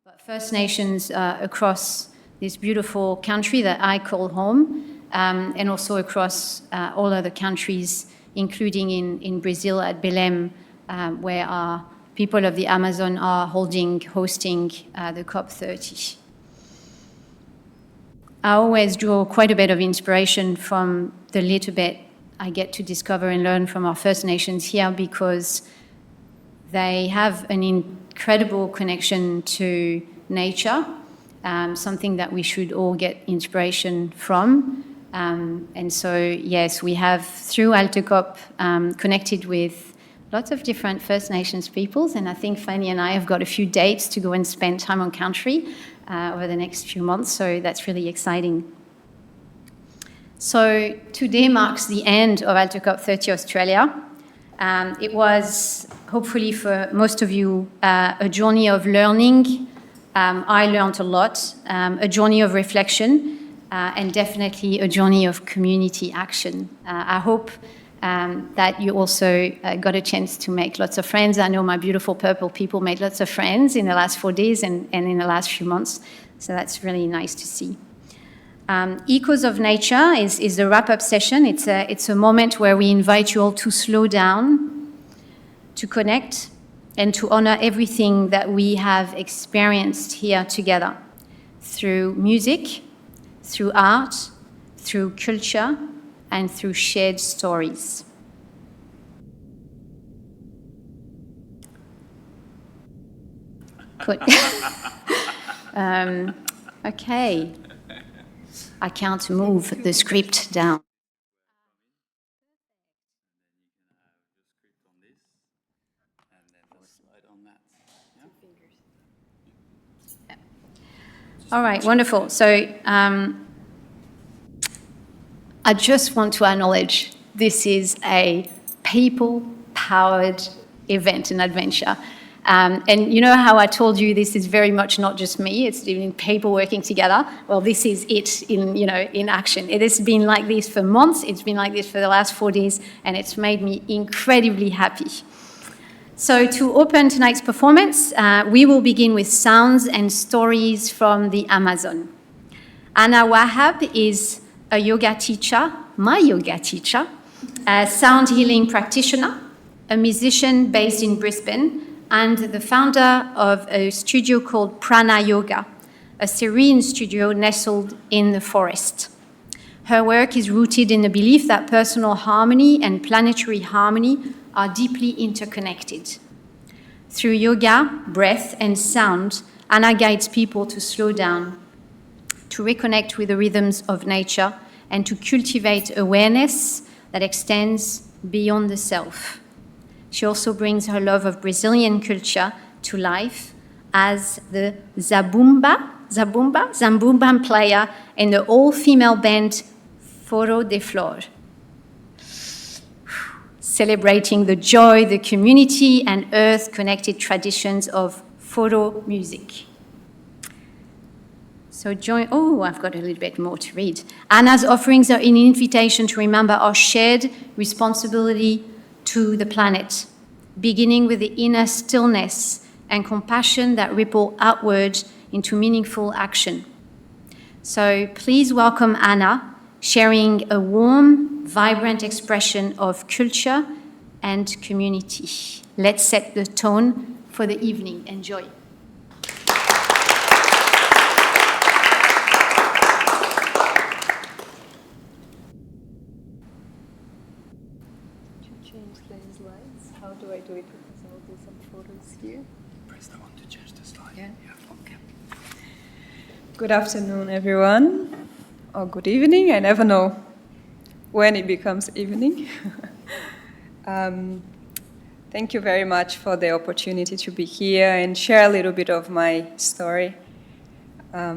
but First Nations across this beautiful country that I call home, and also across all other countries, including in Brazil at Belém, where our people of the Amazon are hosting the COP30. I always draw quite a bit of inspiration from the little bit I get to discover and learn from our First Nations here, because they have an incredible connection to nature, something that we should all get inspiration from. And so, yes, we have, through AlterCOP, connected with lots of different First Nations peoples, and I think Fanny and I have got a few dates to go and spend time on country over the next few months, so that's really exciting. So today marks the end of AlterCOP 30 Australia. It was, hopefully for most of you, a journey of learning. I learned a lot, a journey of reflection, and definitely a journey of community action. I hope that you also got a chance to make lots of friends. I know my beautiful purple people made lots of friends in the last 4 days and in the last few months, so that's really nice to see. Echoes of Nature is the wrap-up session. It's a moment where we invite you all to slow down, to connect, and to honor everything that we have experienced here together through music, through art, through culture, and through shared stories. Good. Okay. I can't move the script down. All right, wonderful. So I just want to acknowledge this is a people-powered event and adventure. And you know how I told you this is very much not just me, it's even people working together. Well, this is it in action. It has been like this for months, it's been like this for the last 4 days, and it's made me incredibly happy. So to open tonight's performance, we will begin with sounds and stories from the Amazon. Anna Wahab is a yoga teacher, my yoga teacher, a sound healing practitioner, a musician based in Brisbane, and the founder of a studio called Prana Yoga, a serene studio nestled in the forest. Her work is rooted in the belief that personal harmony and planetary harmony are deeply interconnected. Through yoga, breath, and sound, Anna guides people to slow down, to reconnect with the rhythms of nature, and to cultivate awareness that extends beyond the self. She also brings her love of Brazilian culture to life as the Zabumba player in the all-female band Foro de Flor, celebrating the joy, the community, and earth-connected traditions of Foro music. So I've got a little bit more to read. Anna's offerings are an invitation to remember our shared responsibility to the planet, beginning with the inner stillness and compassion that ripple outward into meaningful action. So please welcome Anna, sharing a warm, vibrant expression of culture and community. Let's set the tone for the evening. Enjoy. How do I do it? Because I'll do some photos here. Press the one to change the slide. Yeah. Okay. Good afternoon, everyone. Or good evening. I never know when it becomes evening. Thank you very much for the opportunity to be here and share a little bit of my story. I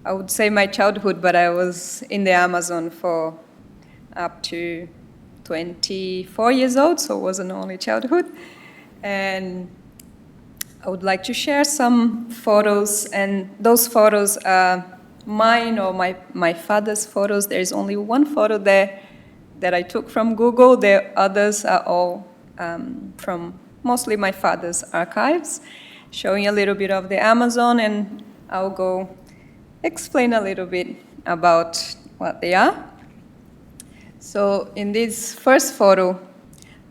would say my childhood, but I was in the Amazon for up to 24 years old, so it wasn't only childhood. And I would like to share some photos, and those photos are mine or my father's photos. There's only one photo there that I took from Google. The others are all from mostly my father's archives. showing a little bit of the Amazon, and I'll go explain a little bit about what they are. So in this first photo,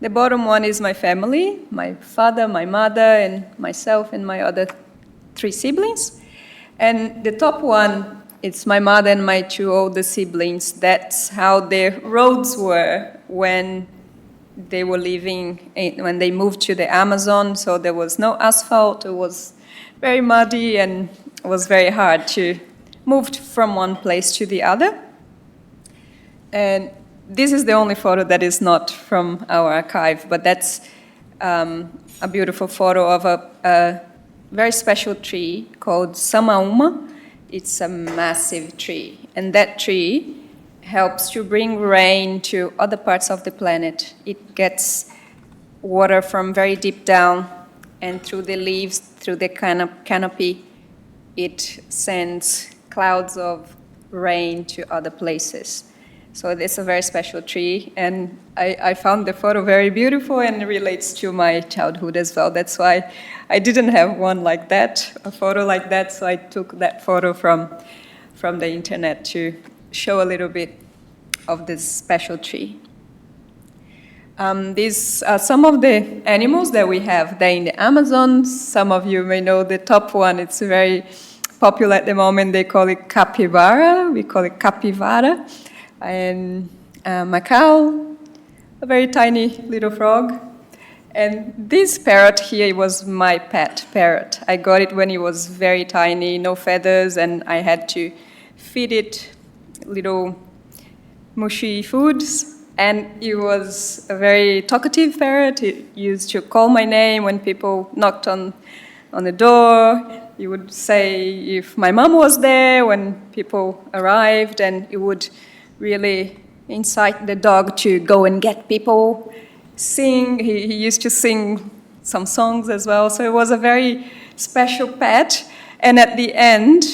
the bottom one is my family, my father, my mother, and myself and my other 3 siblings. And the top one, it's my mother and my 2 older siblings. That's how the roads were when they were living, when they moved to the Amazon. So there was no asphalt, it was very muddy, and it was very hard to move from one place to the other. And this is the only photo that is not from our archive, but that's a beautiful photo of a very special tree called Samauma. It's a massive tree, and that tree helps to bring rain to other parts of the planet. It gets water from very deep down, and through the leaves, through the canopy, it sends clouds of rain to other places. So it's a very special tree, and I found the photo very beautiful and it relates to my childhood as well. That's why I didn't have one like that, a photo like that, so I took that photo from the internet to show a little bit of this special tree. These are some of the animals that we have there in the Amazon. Some of you may know the top one. It's very popular at the moment. They call it capybara. We call it capivara. And macaw, a very tiny little frog. And this parrot here was my pet parrot. I got it when it was very tiny, no feathers, and I had to feed it little mushy foods. And it was a very talkative parrot. It used to call my name when people knocked on the door. It would say if my mom was there when people arrived, and it would really incite the dog to go and get people, sing. He used to sing some songs as well. So it was a very special pet. And at the end,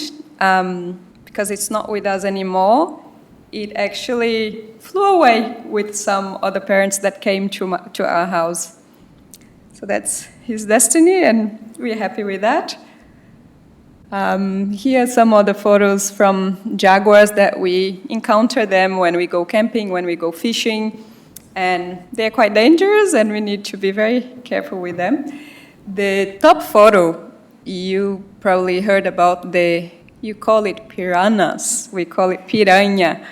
because it's not with us anymore, it actually flew away with some other parents that came to our house. So that's his destiny, and we're happy with that. Here are some other photos from jaguars that we encounter them when we go camping, when we go fishing, and they're quite dangerous and we need to be very careful with them. The top photo, you probably heard about you call it piranhas, we call it piranha,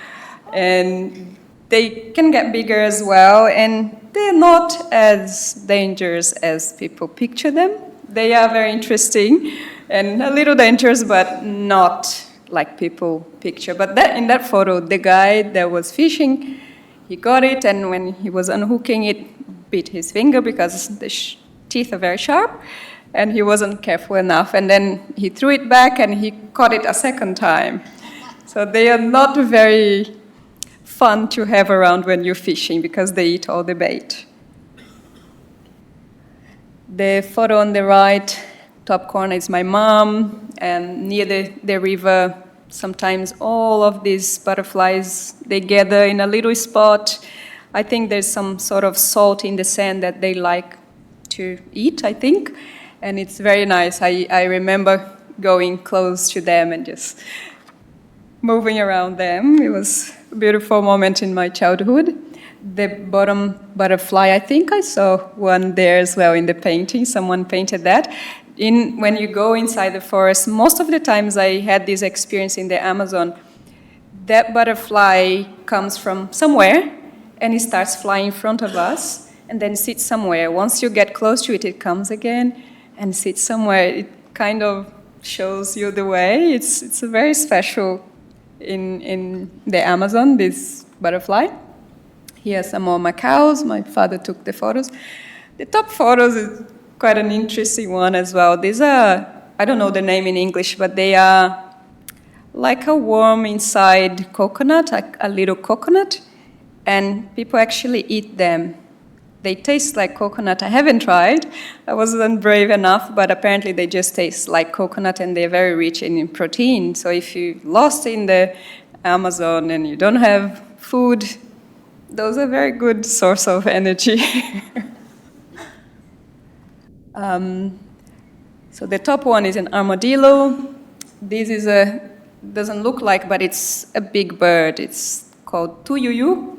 and they can get bigger as well, and they're not as dangerous as people picture them. They are very interesting and a little dangerous, but not like people picture. But in that photo, the guy that was fishing, he got it, and when he was unhooking it, bit his finger because the teeth are very sharp, and he wasn't careful enough. And then he threw it back, and he caught it a second time. So they are not very fun to have around when you're fishing because they eat all the bait. The photo on the right, top corner, is my mom, and near the river, sometimes all of these butterflies, they gather in a little spot. I think there's some sort of salt in the sand that they like to eat, I think, and it's very nice. I remember going close to them and just moving around them. It was a beautiful moment in my childhood. The bottom butterfly, I think I saw one there as well in the painting. Someone painted that. When you go inside the forest, most of the times I had this experience in the Amazon, that butterfly comes from somewhere and it starts flying in front of us and then sits somewhere. Once you get close to it, it comes again and sits somewhere. It kind of shows you the way. It's very special in the Amazon, this butterfly. Here are some more macaws. My father took the photos. The top photos is quite an interesting one as well. These are, I don't know the name in English, but they are like a worm inside coconut, a little coconut, and people actually eat them. They taste like coconut. I haven't tried. I wasn't brave enough, but apparently they just taste like coconut and they're very rich in protein. So if you're lost in the Amazon and you don't have food, those are a very good source of energy. So the top one is an armadillo. This is doesn't look like, but it's a big bird. It's called tuyuyu,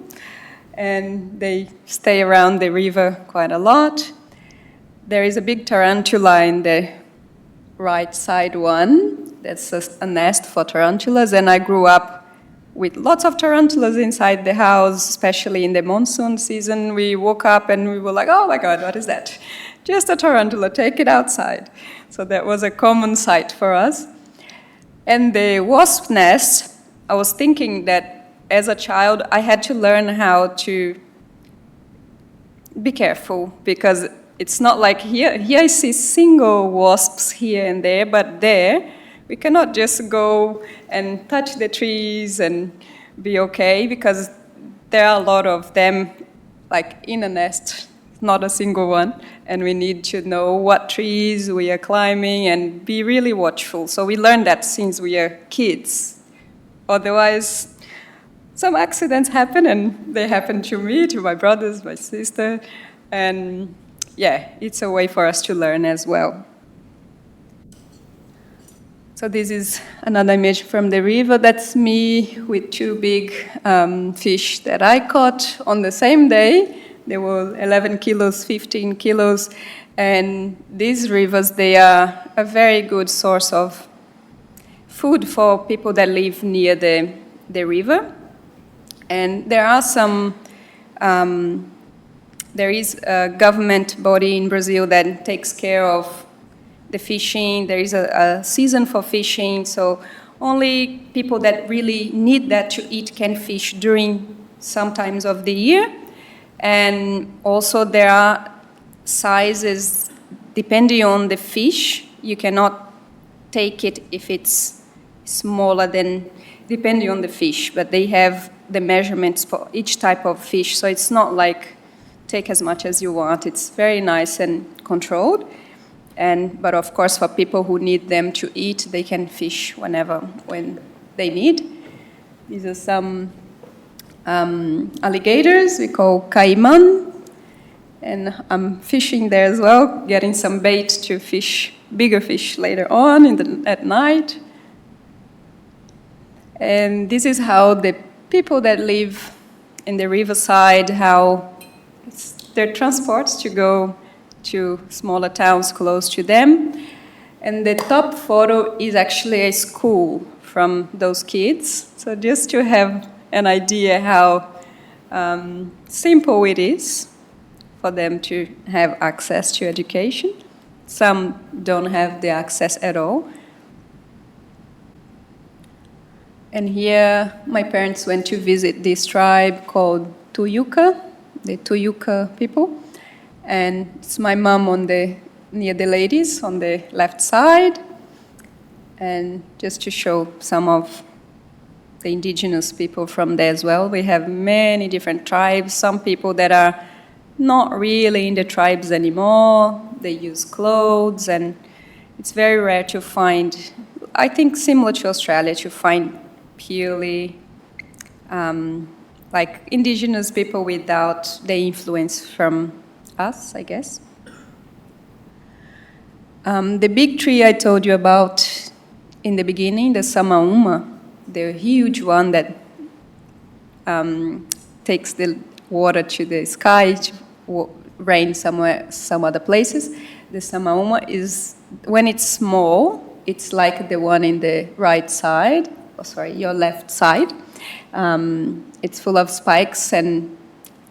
and they stay around the river quite a lot. There is a big tarantula in the right side one. That's a nest for tarantulas, and I grew up with lots of tarantulas inside the house, especially in the monsoon season. We woke up and we were like, oh my God, what is that? Just a tarantula, take it outside. So that was a common sight for us. And the wasp nest, I was thinking that as a child, I had to learn how to be careful, because it's not like here I see single wasps here and there, but there, we cannot just go and touch the trees and be okay, because there are a lot of them, like in a nest, not a single one, and we need to know what trees we are climbing and be really watchful. So we learned that since we are kids. Otherwise, some accidents happen, and they happen to me, to my brothers, my sister, and yeah, it's a way for us to learn as well. So this is another image from the river. That's me with two big fish that I caught on the same day. They were 11 kilos, 15 kilos. And these rivers, they are a very good source of food for people that live near the river. And there are some, there is a government body in Brazil that takes care of the fishing. There is a season for fishing, so only people that really need that to eat can fish during some times of the year. And also there are sizes depending on the fish. You cannot take it if it's smaller than, depending on the fish, but they have the measurements for each type of fish, so it's not like take as much as you want. It's very nice and controlled. But of course, for people who need them to eat, they can fish when they need. These are some alligators we call caiman, and I'm fishing there as well, getting some bait to fish bigger fish later on at night. And this is how the people that live in the riverside, how their transports to go to smaller towns close to them. And the top photo is actually a school from those kids. So just to have an idea how simple it is for them to have access to education. Some don't have the access at all. And here my parents went to visit this tribe called Tuyuca, the Tuyuca people. And it's my mom near the ladies on the left side. And just to show some of the indigenous people from there as well. We have many different tribes, some people that are not really in the tribes anymore. They use clothes, and it's very rare to find, I think similar to Australia, to find purely like indigenous people without the influence from us, I guess. The big tree I told you about in the beginning, the samauma, the huge one that takes the water to the sky, to rain somewhere, some other places. The samauma is, when it's small, it's like the one in the right side, your left side. It's full of spikes, and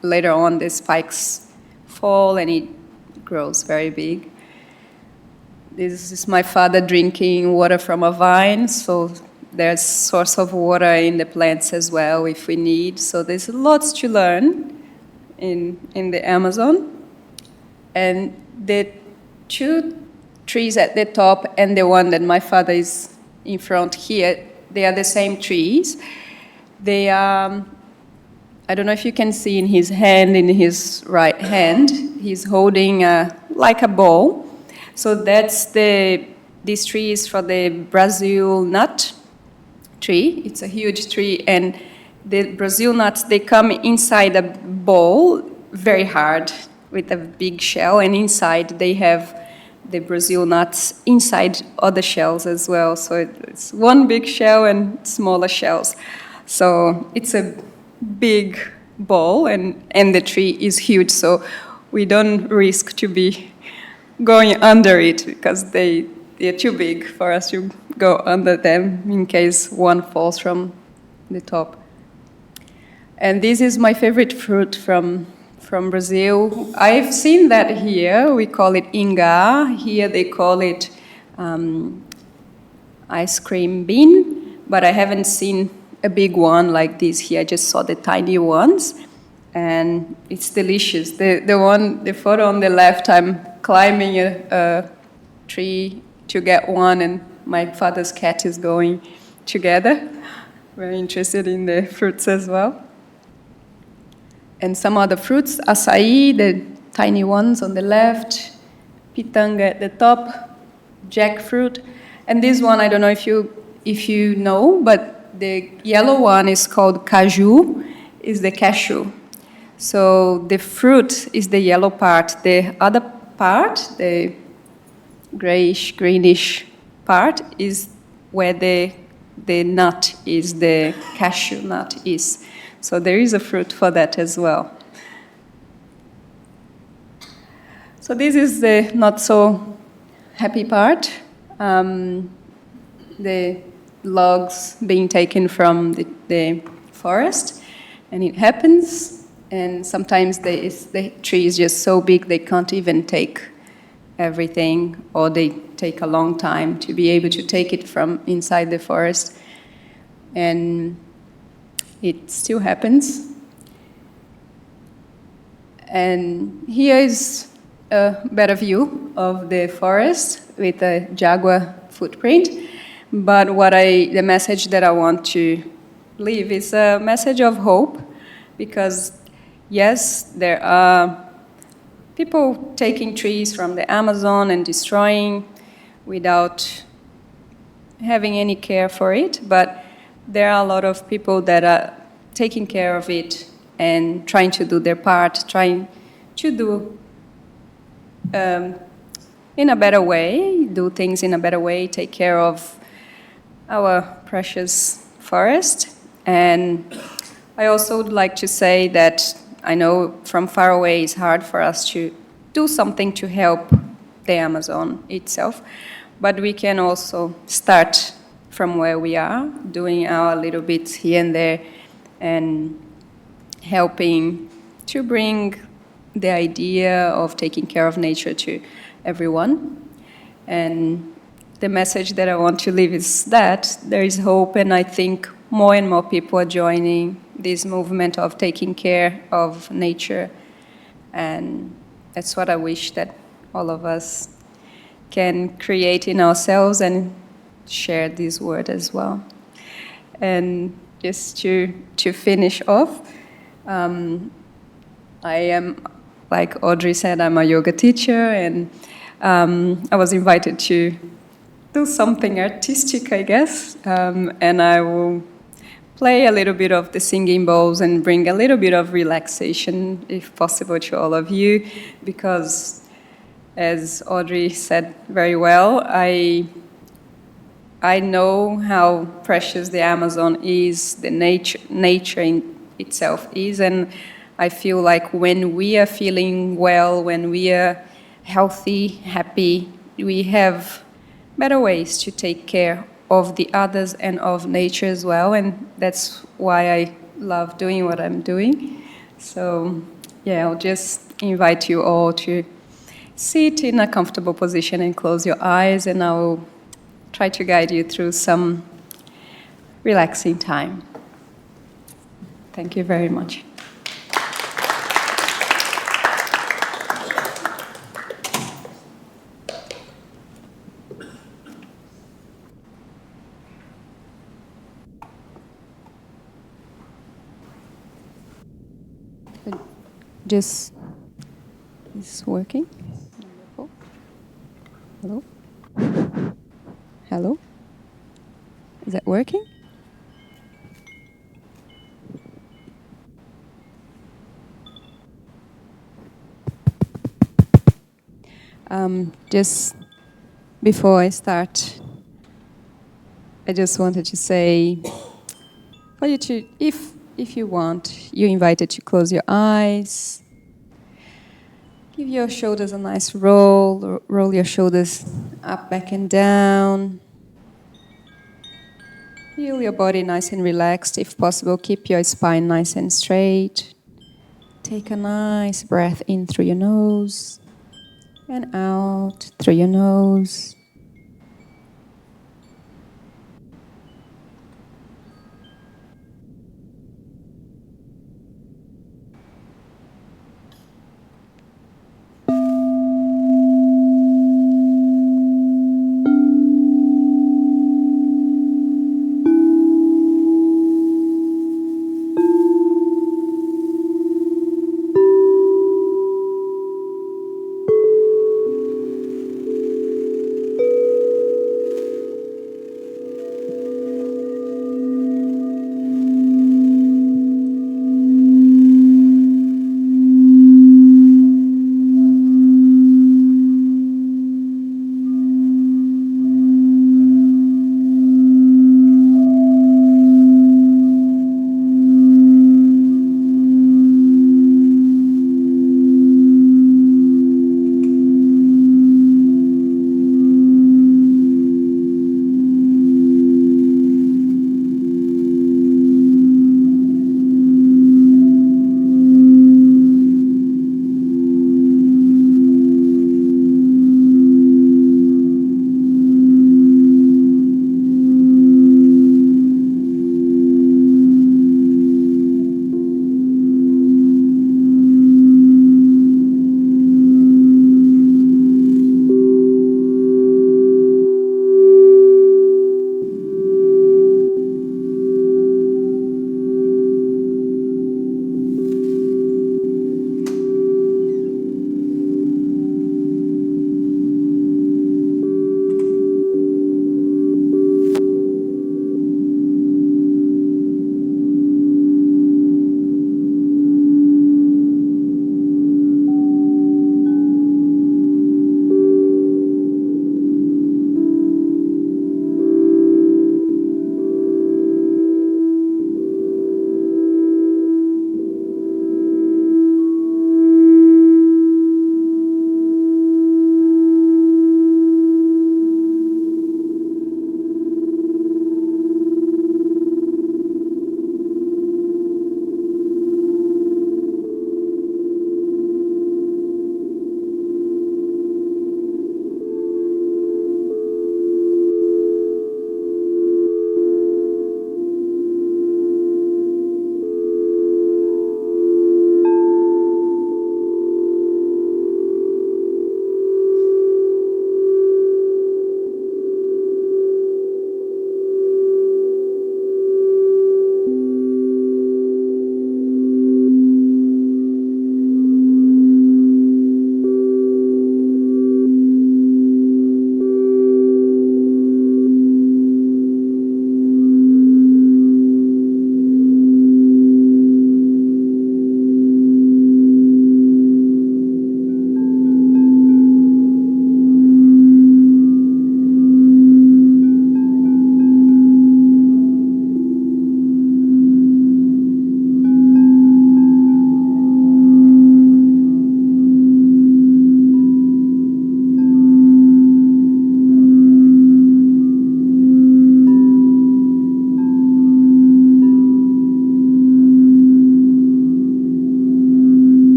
later on the spikes fall and it grows very big. This is my father drinking water from a vine, so there's source of water in the plants as well if we need. So there's lots to learn in the Amazon. And the two trees at the top and the one that my father is in front here, they are the same trees. They are, I don't know if you can see in his hand, in his right hand, he's holding like a bowl. So this tree is for the Brazil nut tree. It's a huge tree, and the Brazil nuts, they come inside a bowl, very hard, with a big shell, and inside they have the Brazil nuts inside other shells as well. So it's one big shell and smaller shells. So it's a big ball, and the tree is huge, so we don't risk to be going under it because they're too big for us to go under them in case one falls from the top. And this is my favorite fruit from Brazil. I've seen that here. We call it ingá. Here they call it ice cream bean, but I haven't seen a big one like this here. I just saw the tiny ones, and it's delicious. The photo on the left, I'm climbing a tree to get one, and my father's cat is going together. Very interested in the fruits as well. And some other fruits, açaí, the tiny ones on the left, pitanga at the top, jackfruit. And this one, I don't know if you know, but the yellow one is called caju, is the cashew. So the fruit is the yellow part. The other part, the grayish, greenish part, is where the nut is, the cashew nut is. So there is a fruit for that as well. So this is the not so happy part. The logs being taken from the forest, and it happens, and sometimes the tree is just so big they can't even take everything, or they take a long time to be able to take it from inside the forest. And it still happens. And here is a better view of the forest with a jaguar footprint. But the message that I want to leave is a message of hope, because yes, there are people taking trees from the Amazon and destroying without having any care for it, but there are a lot of people that are taking care of it and trying to do their part, trying to do in a better way, do things in a better way, take care of our precious forest. And I also would like to say that I know from far away it's hard for us to do something to help the Amazon itself, but we can also start from where we are, doing our little bits here and there, and helping to bring the idea of taking care of nature to everyone. And the message that I want to leave is that there is hope, and I think more and more people are joining this movement of taking care of nature. And that's what I wish that all of us can create in ourselves and share this word as well. And just to finish off, I am, like Audrey said, I'm a yoga teacher, and I was invited to do something artistic, I guess, and I will play a little bit of the singing bowls and bring a little bit of relaxation, if possible, to all of you, because as Audrey said very well, I know how precious the Amazon is, the nature in itself is, and I feel like when we are feeling well, when we are healthy, happy, we have better ways to take care of the others and of nature as well, and that's why I love doing what I'm doing. So, yeah, I'll just invite you all to sit in a comfortable position and close your eyes, and I'll try to guide you through some relaxing time. Thank you very much. Just, is this working? Hello? Hello? Is that working? Just before I start, I just wanted to say, for you to, if you want, you're invited to close your eyes. Give your shoulders a nice roll. Roll your shoulders up, back, and down. Feel your body nice and relaxed. If possible, keep your spine nice and straight. Take a nice breath in through your nose and out through your nose.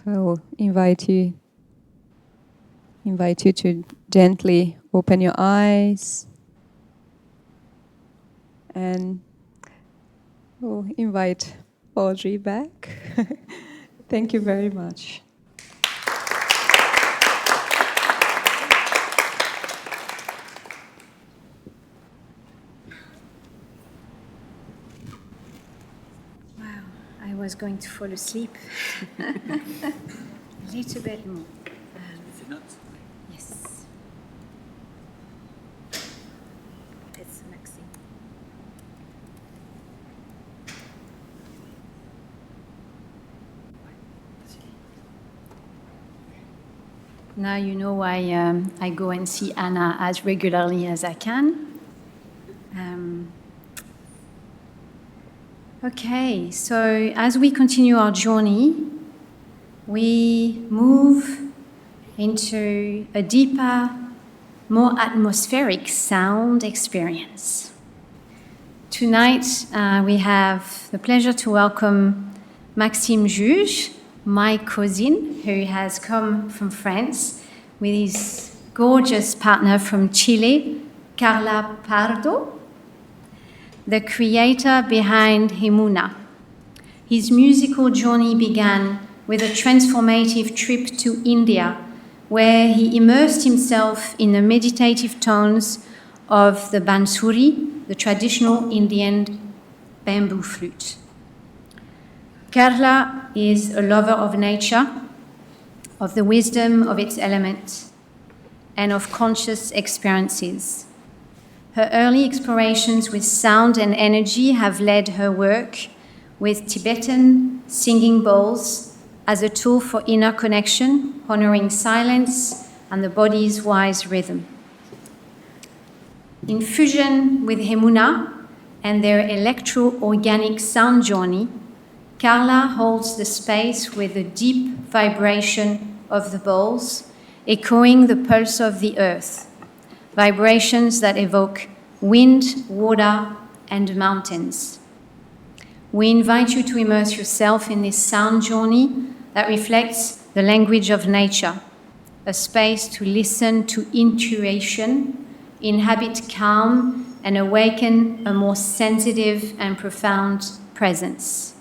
I'll invite you to gently open your eyes, and we'll invite Audrey back. Thank you very much. Wow, I was going to fall asleep. A little bit more. Is it not? Yes. It's Maxime. Now you know why I go and see Anna as regularly as I can. Okay, so as we continue our journey, we move into a deeper, more atmospheric sound experience. Tonight, we have the pleasure to welcome Maxime Juge, my cousin, who has come from France with his gorgeous partner from Chile, Carla Pardo, the creator behind Hemuna. His musical journey began with a transformative trip to India, where he immersed himself in the meditative tones of the bansuri, the traditional Indian bamboo flute. Carla is a lover of nature, of the wisdom of its elements, and of conscious experiences. Her early explorations with sound and energy have led her work with Tibetan singing bowls as a tool for inner connection, honoring silence and the body's wise rhythm. In fusion with Hemuna and their electro-organic sound journey, Carla holds the space with the deep vibration of the bowls, echoing the pulse of the earth, vibrations that evoke wind, water, and mountains. We invite you to immerse yourself in this sound journey that reflects the language of nature, a space to listen to intuition, inhabit calm, and awaken a more sensitive and profound presence.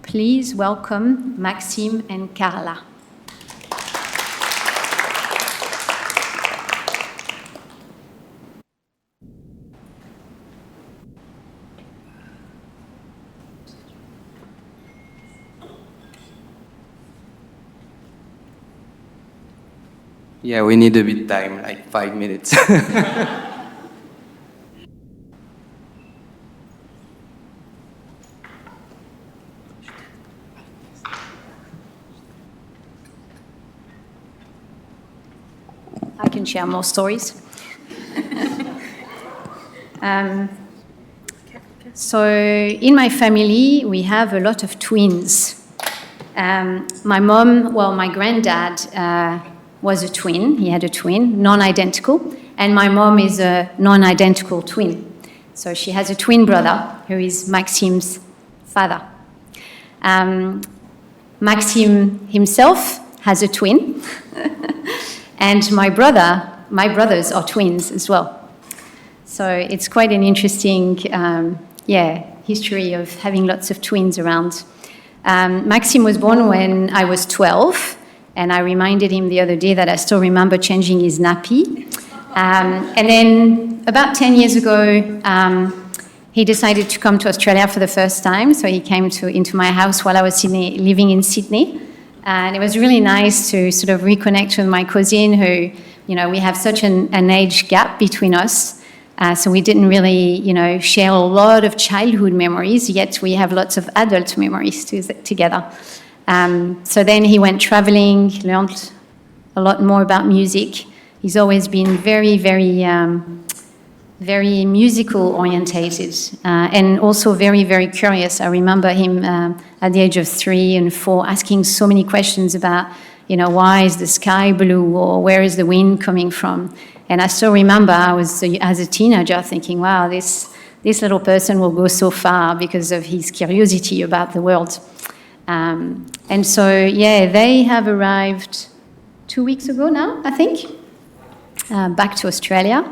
Please welcome Maxime and Carla. Yeah, we need a bit time, like 5 minutes. I can share more stories. So in my family, we have a lot of twins. My granddad was a twin. He had a twin, non-identical, and my mom is a non-identical twin. So she has a twin brother who is Maxime's father. Maxime himself has a twin, and my brothers are twins as well. So it's quite an interesting, history of having lots of twins around. Maxime was born when I was 12, and I reminded him the other day that I still remember changing his nappy. And then about 10 years ago, he decided to come to Australia for the first time. So he came into my house while I was living in Sydney. And it was really nice to sort of reconnect with my cousin who, we have such an age gap between us. So we didn't really, share a lot of childhood memories, yet we have lots of adult memories together. So then he went traveling, learned a lot more about music. He's always been very, very, very musical orientated, and also very, very curious. I remember him at the age of 3 and 4 asking so many questions about, why is the sky blue, or where is the wind coming from? And I still remember I was, as a teenager, thinking, wow, this little person will go so far because of his curiosity about the world. And so, yeah, they have arrived 2 weeks ago now, I think, back to Australia.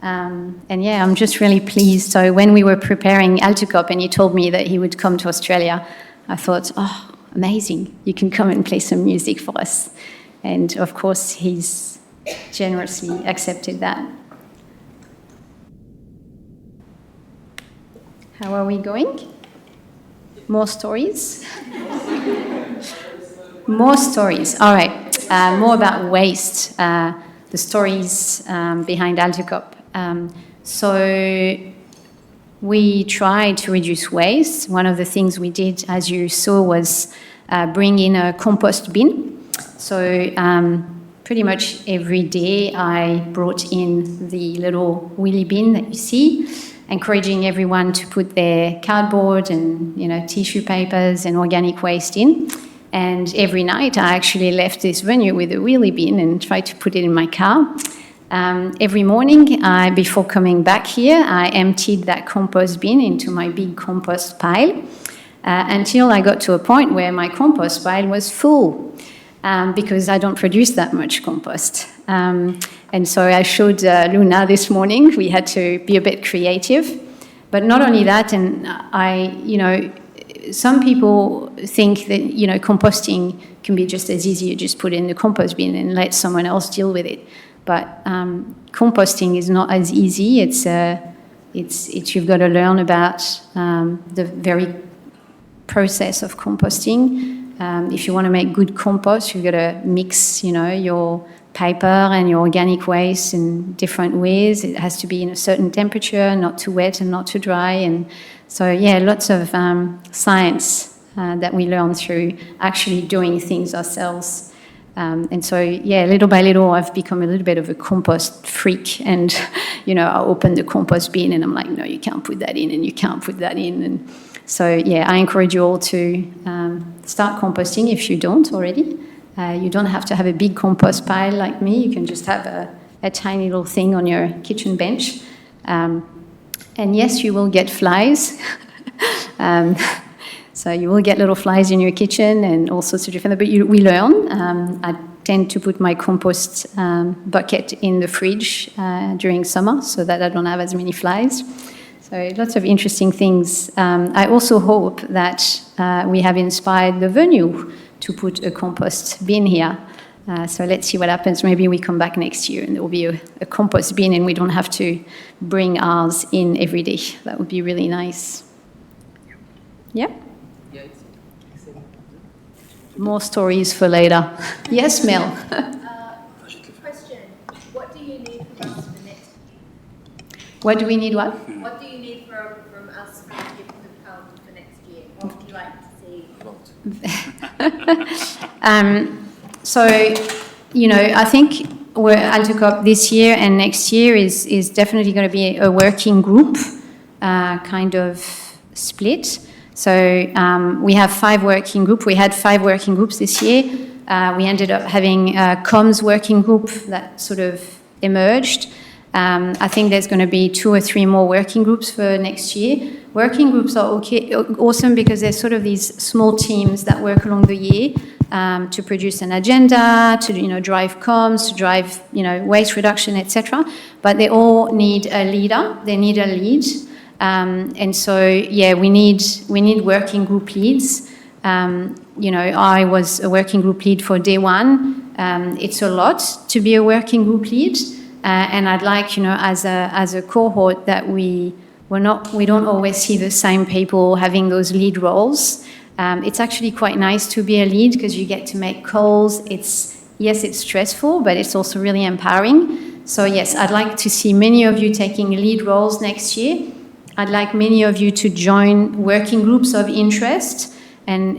And yeah, I'm just really pleased. So when we were preparing AlterCOP and he told me that he would come to Australia, I thought, oh, amazing, you can come and play some music for us. And of course, he's generously accepted that. How are we going? More stories? More stories, all right. More about waste, the stories behind AlterCOP. So we tried to reduce waste. One of the things we did, as you saw, was bring in a compost bin. So pretty much every day I brought in the little wheelie bin that you see, encouraging everyone to put their cardboard and tissue papers and organic waste in. And every night I actually left this venue with a wheelie bin and tried to put it in my car. Every morning, before coming back here, I emptied that compost bin into my big compost pile until I got to a point where my compost pile was full because I don't produce that much compost. And so I showed Luna this morning. We had to be a bit creative. But not only that, and some people think that, composting can be just as easy. You just put it in the compost bin and let someone else deal with it. But composting is not as easy. It's you've got to learn about the very process of composting. If you want to make good compost, you've got to mix, your paper and your organic waste in different ways. It has to be in a certain temperature, not too wet and not too dry. And so, yeah, lots of science that we learn through actually doing things ourselves. And so, yeah, little by little, I've become a little bit of a compost freak. And, I open the compost bin and I'm like, no, you can't put that in and you can't put that in. And so, yeah, I encourage you all to start composting if you don't already. You don't have to have a big compost pile like me. You can just have a tiny little thing on your kitchen bench. And yes, you will get flies. So you will get little flies in your kitchen and all sorts of different, but we learn. I tend to put my compost bucket in the fridge during summer so that I don't have as many flies. So lots of interesting things. I also hope that we have inspired the venue to put a compost bin here. So let's see what happens. Maybe we come back next year and there will be a compost bin and we don't have to bring ours in every day. That would be really nice. Yeah? More stories for later. Yes, Mel? Question. What do you need from us for next year? What do we need what? What do you need from us from the gift of pound for next year? What would you like to see? So, I think AlterCOP this year and next year is definitely going to be a working group kind of split. So we have 5 working groups. We had 5 working groups this year. We ended up having a comms working group that sort of emerged. I think there's going to be 2 or 3 more working groups for next year. Working groups are awesome because they're sort of these small teams that work along the year to produce an agenda, to drive comms, to drive waste reduction, etc. But they all need a leader. They need a lead. And so, yeah, we need working group leads. I was a working group lead for Day4. It's a lot to be a working group lead, and I'd like, as a cohort, that we don't always see the same people having those lead roles. It's actually quite nice to be a lead because you get to make calls. It's stressful, but it's also really empowering. So yes, I'd like to see many of you taking lead roles next year. I'd like many of you to join working groups of interest. And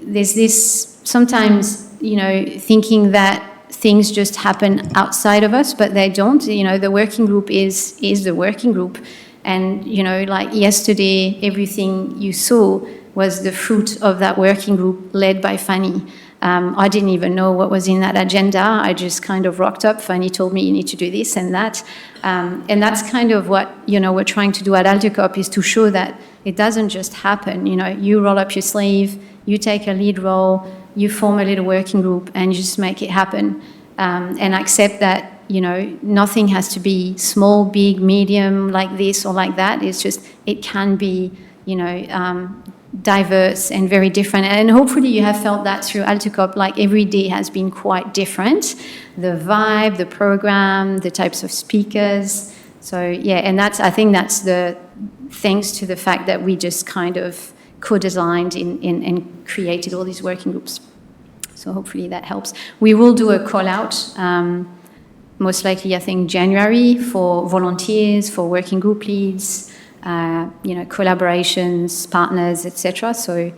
there's this sometimes, thinking that things just happen outside of us, but they don't. The working group is the working group. And, like yesterday, everything you saw was the fruit of that working group led by Fanny. I didn't even know what was in that agenda. I just kind of rocked up. Fanny told me you need to do this and that. And that's kind of what, we're trying to do at AlterCOP, is to show that it doesn't just happen. You roll up your sleeve, you take a lead role, you form a little working group, and you just make it happen. And accept that, nothing has to be small, big, medium, like this or like that. It's just, it can be, diverse and very different. And hopefully you have felt that through AlterCOP, like every day has been quite different. The vibe, the program, the types of speakers. So yeah, and I think that's thanks to the fact that we just kind of co-designed and created all these working groups. So hopefully that helps. We will do a call out, most likely I think January, for volunteers, for working group leads, collaborations, partners, etc. So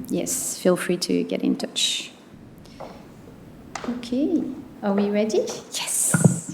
yes, feel free to get in touch. Okay, are we ready? Yes.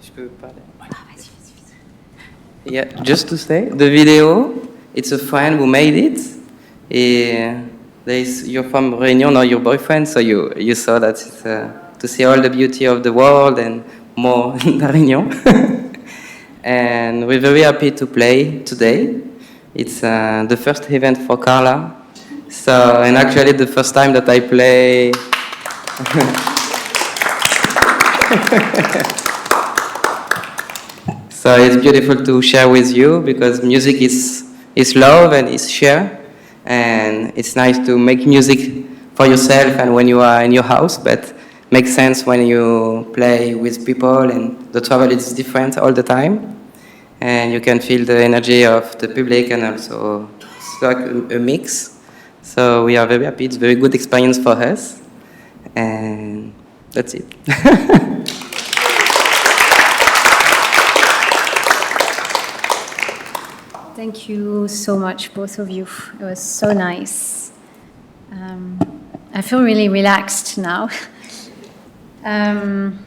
Je peux parler. Yeah, just to say, the video, it's a friend who made it. You're from Réunion, or your boyfriend, so you saw that it's, to see all the beauty of the world and more in La Réunion. And we're very happy to play today. It's the first event for Carla. So, and actually the first time that I play. So it's beautiful to share with you because music is love and is share. And it's nice to make music for yourself and when you are in your house, but makes sense when you play with people and the travel is different all the time. And you can feel the energy of the public and also it's like a mix. So we are very happy. It's a very good experience for us. And that's it. Thank you so much, both of you. It was so nice. I feel really relaxed now. I'm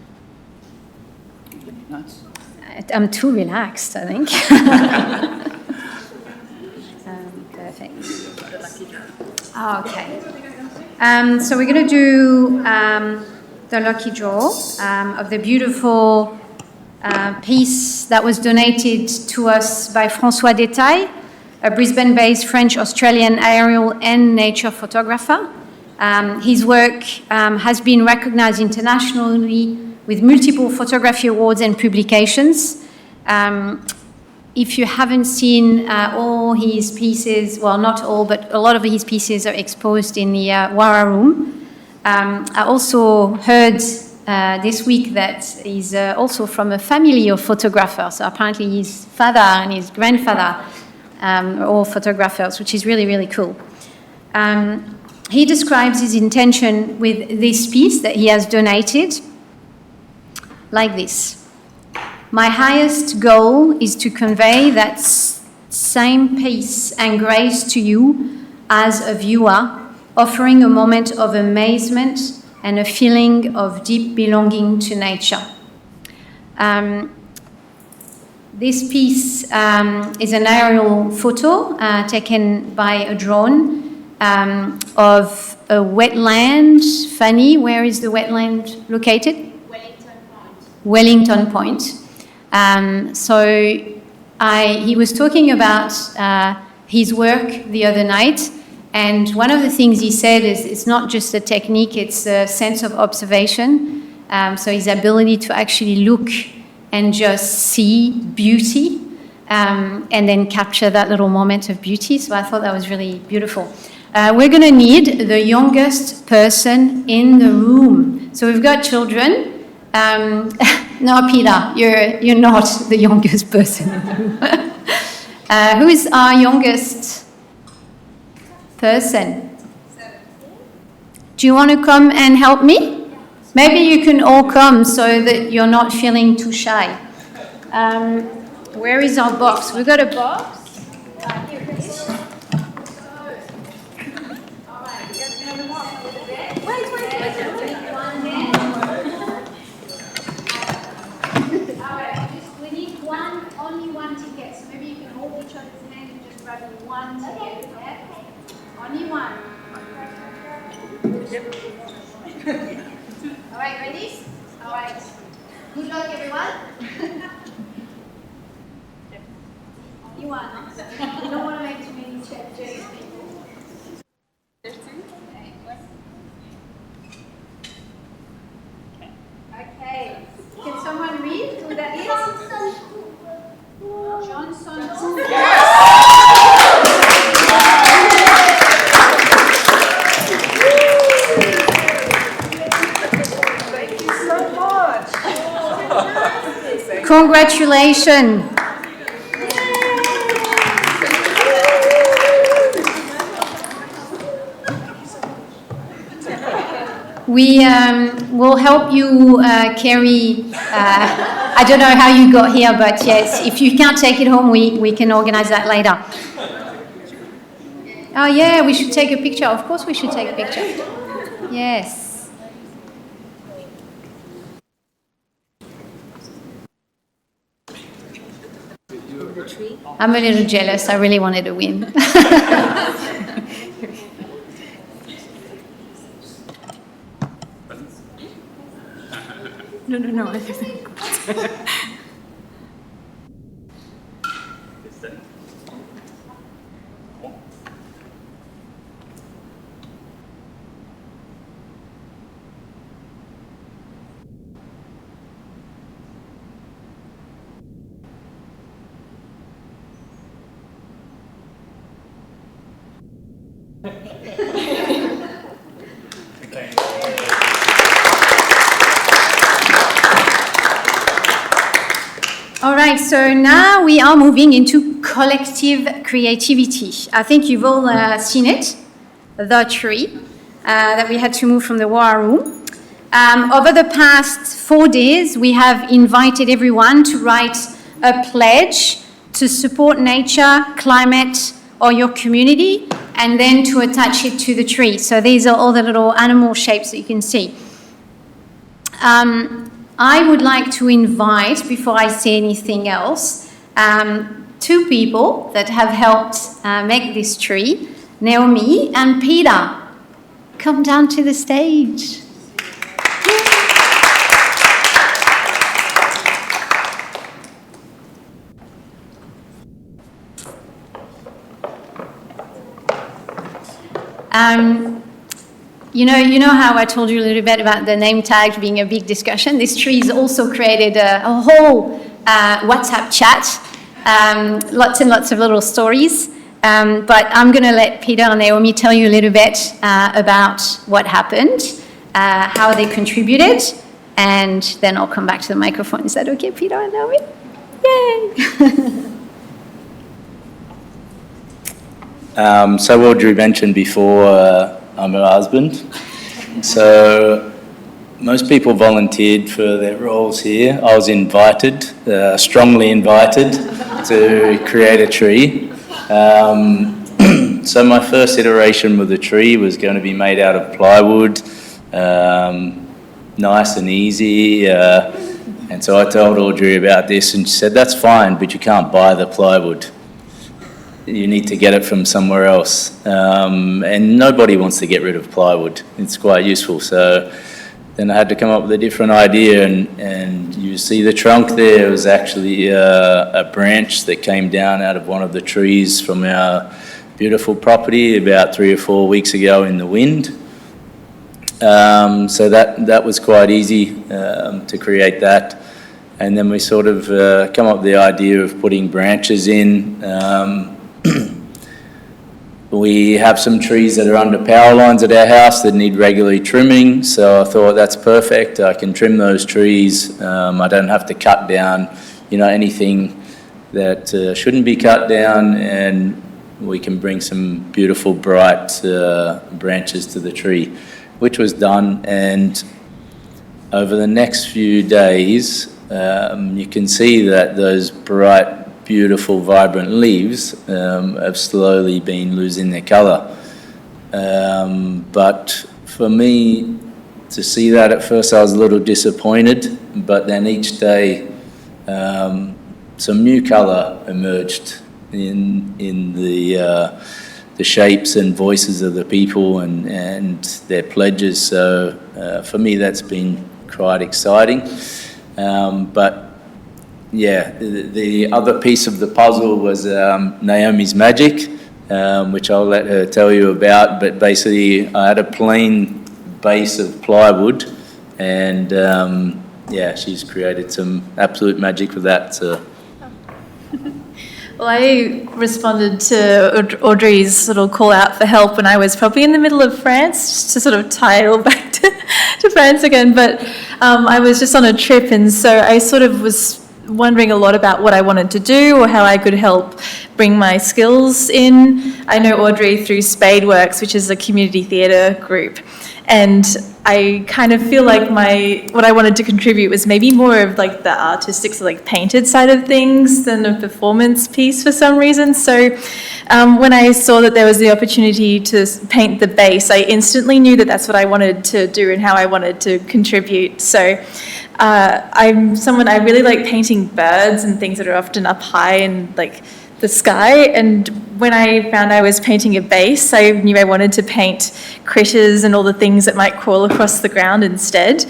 too relaxed, I think. Perfect. Okay. So we're going to do the lucky draw of the beautiful piece that was donated to us by François Détail, a Brisbane-based French-Australian aerial and nature photographer. His work has been recognized internationally with multiple photography awards and publications. If you haven't seen all his pieces, well, not all, but a lot of his pieces are exposed in the Wara room. I also heard this week that he's also from a family of photographers. So apparently his father and his grandfather are all photographers, which is really, really cool. He describes his intention with this piece that he has donated like this. My highest goal is to convey that same peace and grace to you as a viewer, offering a moment of amazement and a feeling of deep belonging to nature. This piece is an aerial photo taken by a drone of a wetland. Fanny, where is the wetland located? Wellington Point. He was talking about his work the other night, and one of the things he said is it's not just a technique, it's a sense of observation. So his ability to actually look and just see beauty and then capture that little moment of beauty. So I thought that was really beautiful. We're going to need the youngest person in the room. So we've got children. No, Peter, you're not the youngest person in the room. Who is our youngest person? Do you want to come and help me? Maybe you can all come so that you're not feeling too shy. Where is our box? We've got a box. Here it is. Only one ticket, so maybe you can hold each other's hand and just grab one ticket. Okay. Only one. All right, ready? All right. Good luck, everyone. Only one. You don't want to make too many changes. Okay. Can someone read who that is? Johnson. Thank you so much. Congratulations. We will help you carry, I don't know how you got here, but yes, if you can't take it home, we can organize that later. Oh yeah, we should take a picture. Of course we should take a picture. Yes. the tree? I'm a little jealous. I really wanted to win. No. All right, so now we are moving into collective creativity. I think you've all seen it, the tree, that we had to move from the war room. Over the past 4 days, we have invited everyone to write a pledge to support nature, climate, or your community, and then to attach it to the tree. So these are all the little animal shapes that you can see. I would like to invite, before I say anything else, 2 people that have helped make this tree, Naomi and Peter. Come down to the stage. You know how I told you a little bit about the name tag being a big discussion? This tree has also created a whole WhatsApp chat, lots and lots of little stories. But I'm going to let Peter and Naomi tell you a little bit about what happened, how they contributed, and then I'll come back to the microphone. Is that okay, Peter and Naomi? Yay! So Audrey mentioned before, I'm her husband. So most people volunteered for their roles here. I was invited, strongly invited, to create a tree. So my first iteration with the tree was going to be made out of plywood, nice and easy. And so I told Audrey about this, and she said, "That's fine, but you can't buy the plywood. You need to get it from somewhere else." And nobody wants to get rid of plywood. It's quite useful. So then I had to come up with a different idea, and you see the trunk there was actually a branch that came down out of one of the trees from our beautiful property about 3 or 4 weeks ago in the wind. So that was quite easy to create that. And then we sort of come up with the idea of putting branches in. We have some trees that are under power lines at our house that need regularly trimming, so I thought that's perfect. I can trim those trees. I don't have to cut down, anything that shouldn't be cut down, and we can bring some beautiful, bright branches to the tree, which was done. And over the next few days, you can see that those bright, beautiful, vibrant leaves have slowly been losing their colour. But for me to see that, at first I was a little disappointed, but then each day some new colour emerged in the shapes and voices of the people and their pledges. So for me that's been quite exciting. But yeah, the other piece of the puzzle was Naomi's magic, which I'll let her tell you about. But basically, I had a plain base of plywood, and she's created some absolute magic with that. So. Well, I responded to Audrey's little call out for help when I was probably in the middle of France, just to sort of tie it all back to France again. But I was just on a trip, and so I sort of was wondering a lot about what I wanted to do or how I could help bring my skills in. I know Audrey through Spadeworks, which is a community theatre group, and I kind of feel like what I wanted to contribute was maybe more of like the artistic, so like painted side of things than a performance piece for some reason. So when I saw that there was the opportunity to paint the base, I instantly knew that that's what I wanted to do and how I wanted to contribute. So I'm someone, I really like painting birds and things that are often up high in like the sky. And when I found I was painting a base, I knew I wanted to paint critters and all the things that might crawl across the ground instead.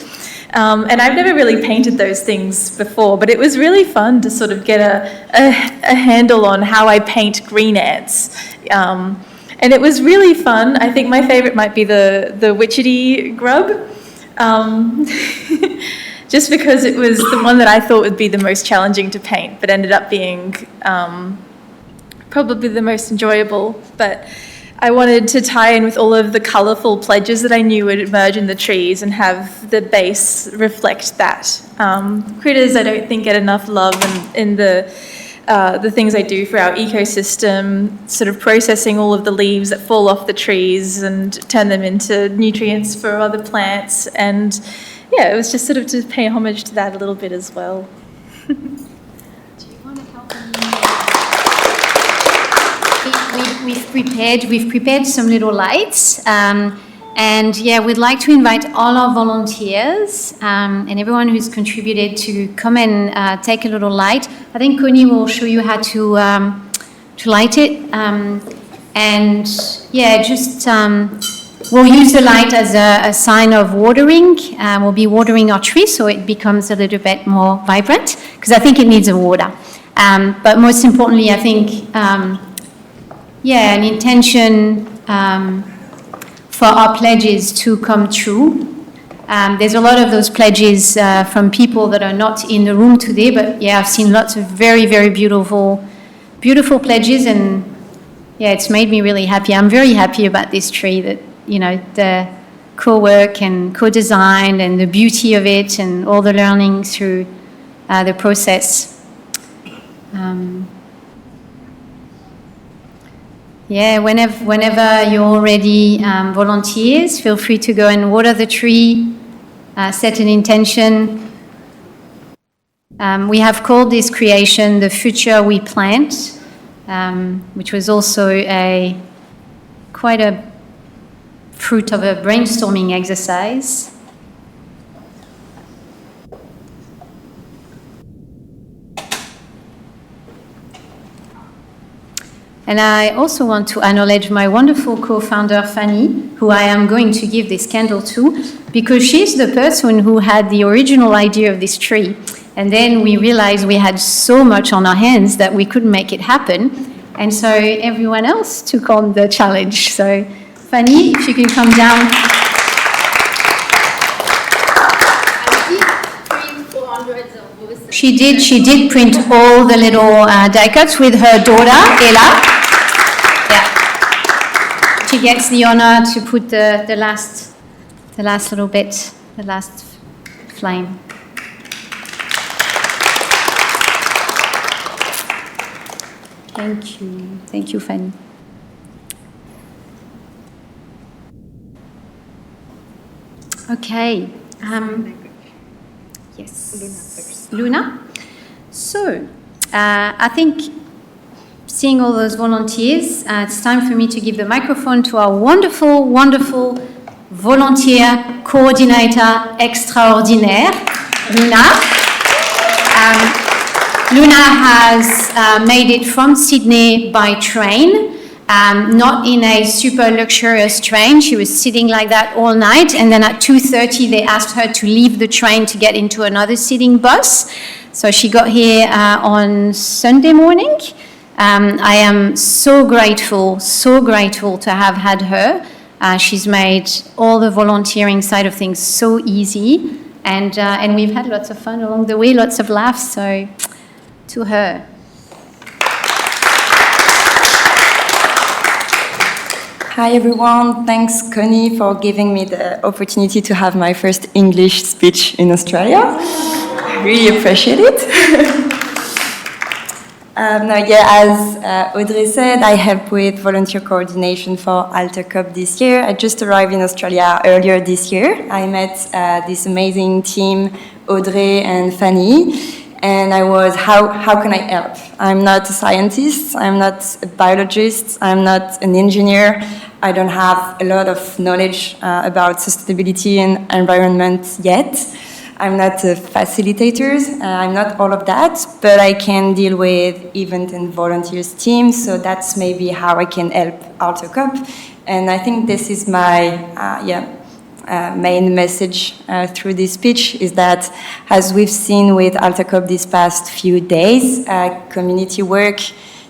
And I've never really painted those things before, but it was really fun to sort of get a handle on how I paint green ants. And it was really fun. I think my favourite might be the witchetty grub, just because it was the one that I thought would be the most challenging to paint, but ended up being probably the most enjoyable. But I wanted to tie in with all of the colourful pledges that I knew would emerge in the trees and have the base reflect that. Critters I don't think get enough love in the things I do for our ecosystem, sort of processing all of the leaves that fall off the trees and turn them into nutrients for other plants. And yeah, it was just sort of to pay homage to that a little bit as well. Do you want to help me? We've prepared some little lights, and yeah, we'd like to invite all our volunteers and everyone who's contributed to come and take a little light. I think Connie will show you how to light it, and yeah, just we'll use the light as a sign of watering. We'll be watering our tree so it becomes a little bit more vibrant, because I think it needs a water. But most importantly, I think an intention for our pledges to come true. There's a lot of those pledges from people that are not in the room today, but yeah, I've seen lots of very, very beautiful pledges, and yeah, it's made me really happy. I'm very happy about this tree, that, you know, the co-work and co-design and the beauty of it and all the learning through the process. Yeah, whenever you're ready, volunteers, feel free to go and water the tree, set an intention. We have called this creation The Future We Plant, which was also quite a fruit of a brainstorming exercise. And I also want to acknowledge my wonderful co-founder, Fanny, who I am going to give this candle to, because she's the person who had the original idea of this tree. And then we realized we had so much on our hands that we couldn't make it happen. And so everyone else took on the challenge. So Fanny, if you can come down. She did print all the little die cuts with her daughter, Ella. Yeah. She gets the honor to put the last little bit, the last flame. Thank you, Fanny. Okay. Yes. Luna. So, I think, seeing all those volunteers, it's time for me to give the microphone to our wonderful, wonderful volunteer coordinator extraordinaire, Luna. Luna has made it from Sydney by train. Not in a super luxurious train. She was sitting like that all night, and then at 2:30 they asked her to leave the train to get into another sitting bus. So she got here on Sunday morning. I am so grateful to have had her. She's made all the volunteering side of things so easy, and we've had lots of fun along the way, lots of laughs, so to her. Hi everyone, thanks Connie for giving me the opportunity to have my first English speech in Australia. I really appreciate it. As Audrey said, I help with volunteer coordination for AlterCOP this year. I just arrived in Australia earlier this year. I met this amazing team, Audrey and Fanny, and I was, how can I help? I'm not a scientist, I'm not a biologist, I'm not an engineer. I don't have a lot of knowledge about sustainability and environment yet. I'm not a facilitator, I'm not all of that, but I can deal with event and volunteers teams, so that's maybe how I can help AlterCOP. And I think this is my main message through this speech, is that, as we've seen with AlterCOP these past few days, community work,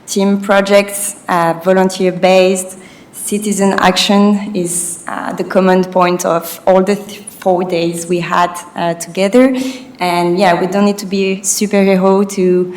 team projects, volunteer-based, citizen action is the common point of all the 4 days we had together. And yeah, we don't need to be superhero to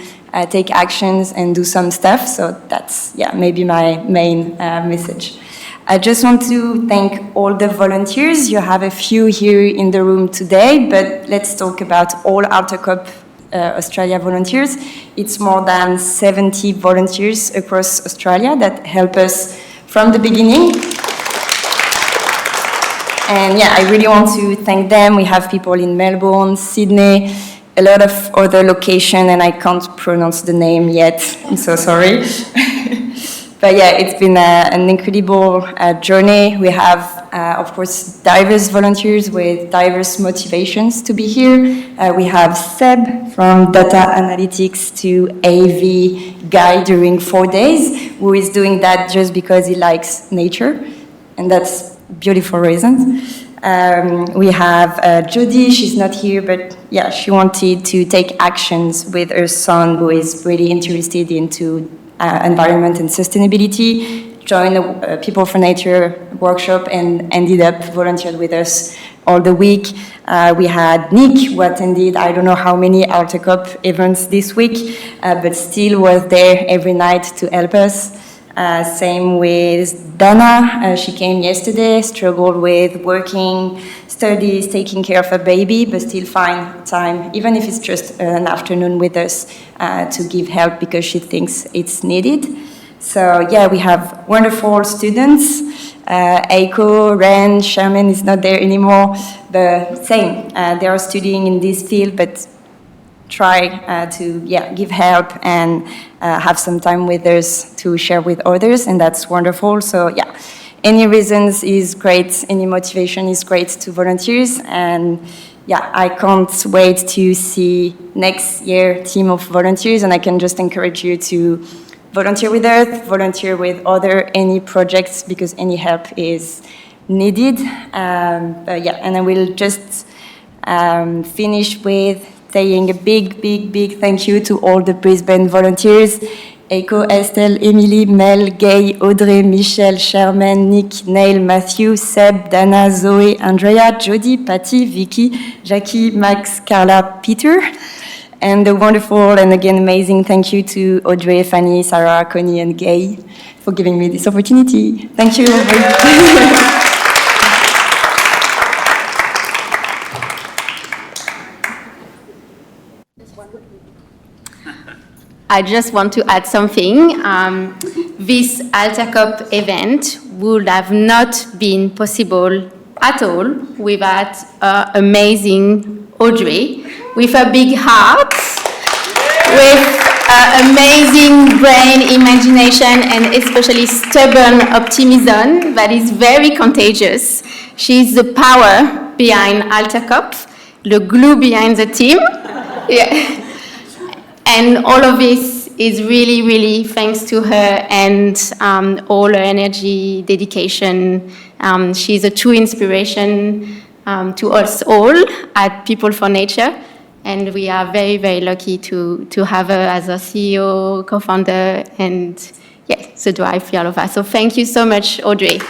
take actions and do some stuff. So that's maybe my main message. I just want to thank all the volunteers. You have a few here in the room today, but let's talk about all AlterCOP Australia volunteers. It's more than 70 volunteers across Australia that help us from the beginning. And yeah, I really want to thank them. We have people in Melbourne, Sydney, a lot of other locations, and I can't pronounce the name yet. I'm so sorry. But yeah, it's been an incredible journey. We have, of course, diverse volunteers with diverse motivations to be here. We have Seb from data analytics to AV guy during 4 days, who is doing that just because he likes nature, and that's beautiful reasons. We have Jodie, she's not here, but yeah, she wanted to take actions with her son, who is really interested into environment and sustainability, joined the People for Nature workshop and ended up volunteered with us all the week. We had Nick, who attended I don't know how many AlterCOP events this week, but still was there every night to help us. Same with Dana. She came yesterday, struggled with working, studies, taking care of a baby, but still find time, even if it's just an afternoon with us, to give help because she thinks it's needed. So yeah, we have wonderful students. Eiko, Ren, Sherman is not there anymore, but same. They are studying in this field, but try to give help and have some time with us to share with others, and that's wonderful. So yeah, any reasons is great, any motivation is great to volunteers, and yeah, I can't wait to see next year team of volunteers, and I can just encourage you to volunteer with Earth, volunteer with any projects, because any help is needed. But yeah, and I will just finish with saying a big thank you to all the Brisbane volunteers: Eiko, Estelle, Emily, Mel, Gay, Audrey, Michelle, Sherman, Nick, Neil, Matthew, Seb, Dana, Zoe, Andrea, Jodie, Patty, Vicky, Jackie, Max, Carla, Peter. And a wonderful and again amazing thank you to Audrey, Fanny, Sarah, Connie, and Gay for giving me this opportunity. Thank you. I just want to add something. This AlterCOP event would have not been possible at all without amazing Audrey, with a big heart, with amazing brain, imagination, and especially stubborn optimism that is very contagious. She's the power behind AlterCOP, the glue behind the team. Yeah. And all of this is really thanks to her and all her energy, dedication. She's a true inspiration to us all at People for Nature. And we are very lucky to have her as our CEO, co-founder, and yeah, so do I for all of us. So thank you so much, Audrey.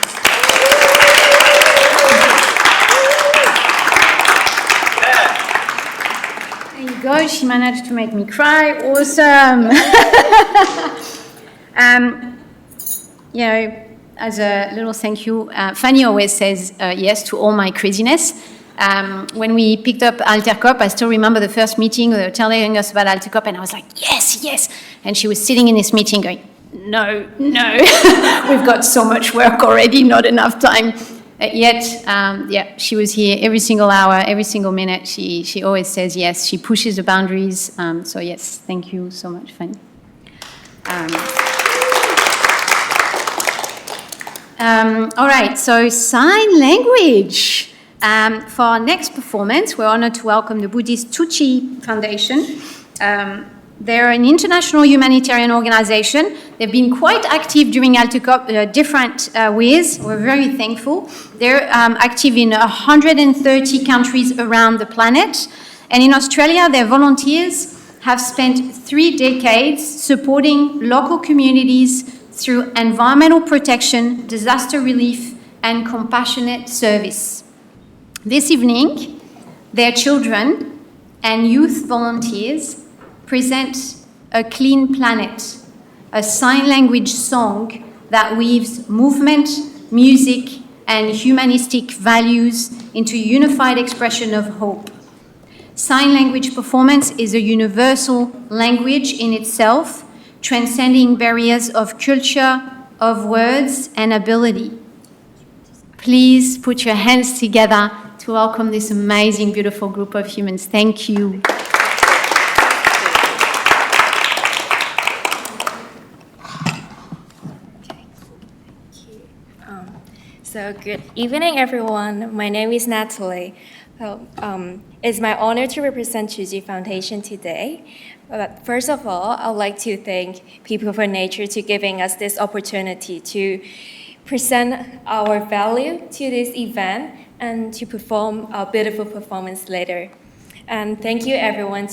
There you go, she managed to make me cry. Awesome. You know, as a little thank you, Fanny always says yes to all my craziness. When we picked up AlterCOP, I still remember the first meeting, they were telling us about AlterCOP, and I was like, yes. And she was sitting in this meeting going, no, we've got so much work already, not enough time. Yet, she was here every single hour, every single minute. She always says yes. She pushes the boundaries. So yes, thank you so much, Fanny. All right, so sign language. For our next performance, we're honored to welcome the Buddhist Tucci Foundation. They're an international humanitarian organization. They've been quite active during AlterCOP, different ways. We're very thankful. They're active in 130 countries around the planet. And in Australia, their volunteers have spent 3 decades supporting local communities through environmental protection, disaster relief, and compassionate service. This evening, their children and youth volunteers present A Clean Planet, a sign language song that weaves movement, music, and humanistic values into a unified expression of hope. Sign language performance is a universal language in itself, transcending barriers of culture, of words, and ability. Please put your hands together to welcome this amazing, beautiful group of humans. Thank you. So good evening, everyone. My name is Natalie. It's my honor to represent Tucci Foundation today. But first of all, I'd like to thank People for Nature to giving us this opportunity to present our value to this event and to perform our beautiful performance later. And thank you everyone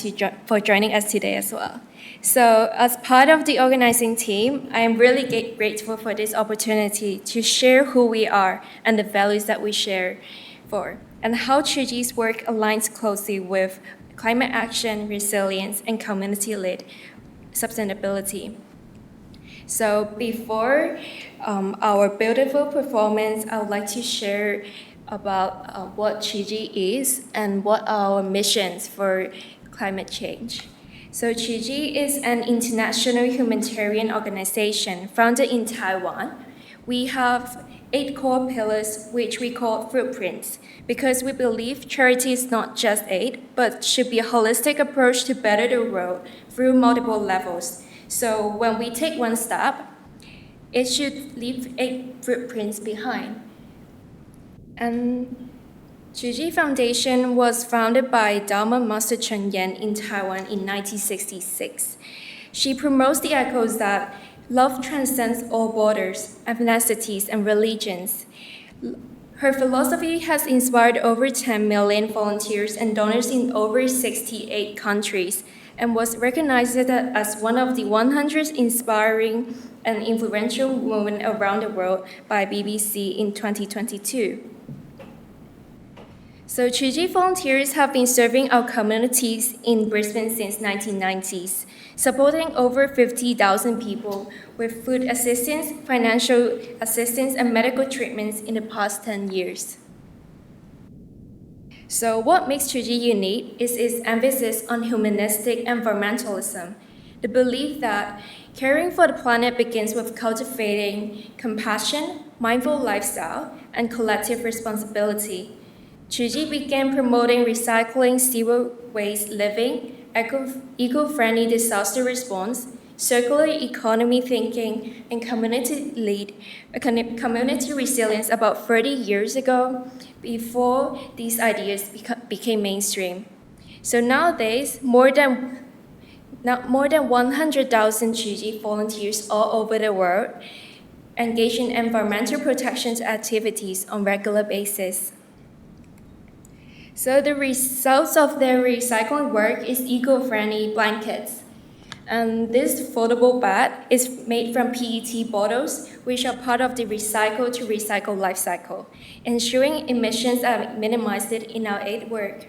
for joining us today as well. So as part of the organizing team, I am really grateful for this opportunity to share who we are and the values that we share for, and how Tucci's work aligns closely with climate action, resilience, and community-led sustainability. So before our beautiful performance, I would like to share about what Tucci is and what our missions for climate change. So Tucci is an international humanitarian organization founded in Taiwan. We have 8 core pillars, which we call footprints, because we believe charity is not just aid, but should be a holistic approach to better the world through multiple levels. So when we take one step, it should leave 8 footprints behind. And Tucci Foundation was founded by Dharma Master Chen Yan in Taiwan in 1966. She promotes the echoes that love transcends all borders, ethnicities, and religions. Her philosophy has inspired over 10 million volunteers and donors in over 68 countries and was recognized as one of the 100 inspiring and influential women around the world by BBC in 2022. So Tucci volunteers have been serving our communities in Brisbane since 1990s, supporting over 50,000 people with food assistance, financial assistance, and medical treatments in the past 10 years. So what makes Tucci unique is its emphasis on humanistic environmentalism, the belief that caring for the planet begins with cultivating compassion, mindful lifestyle, and collective responsibility. Tucci began promoting recycling, zero waste living, eco-friendly disaster response, circular economy thinking, and community resilience about 30 years ago, before these ideas became mainstream. So nowadays, more than 100,000 Tucci volunteers all over the world engage in environmental protection activities on a regular basis. So the results of their recycling work is eco-friendly blankets. And this foldable bag is made from PET bottles, which are part of the recycle to recycle life cycle, ensuring emissions are minimized in our aid work.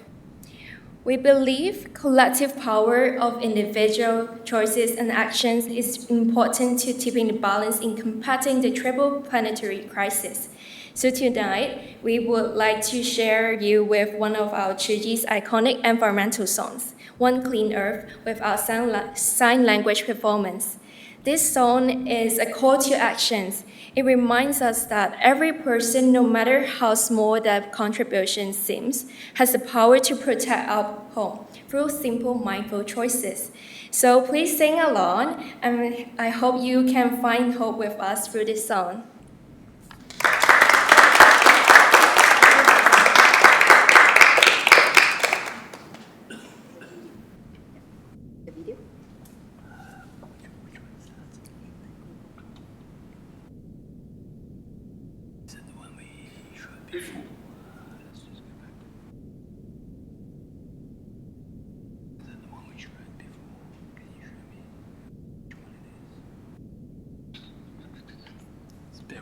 We believe collective power of individual choices and actions is important to tipping the balance in combating the triple planetary crisis. So tonight, we would like to share you with one of our Tucci's iconic environmental songs, One Clean Earth, with our sign language performance. This song is a call to actions. It reminds us that every person, no matter how small their contribution seems, has the power to protect our home through simple, mindful choices. So please sing along, and I hope you can find hope with us through this song.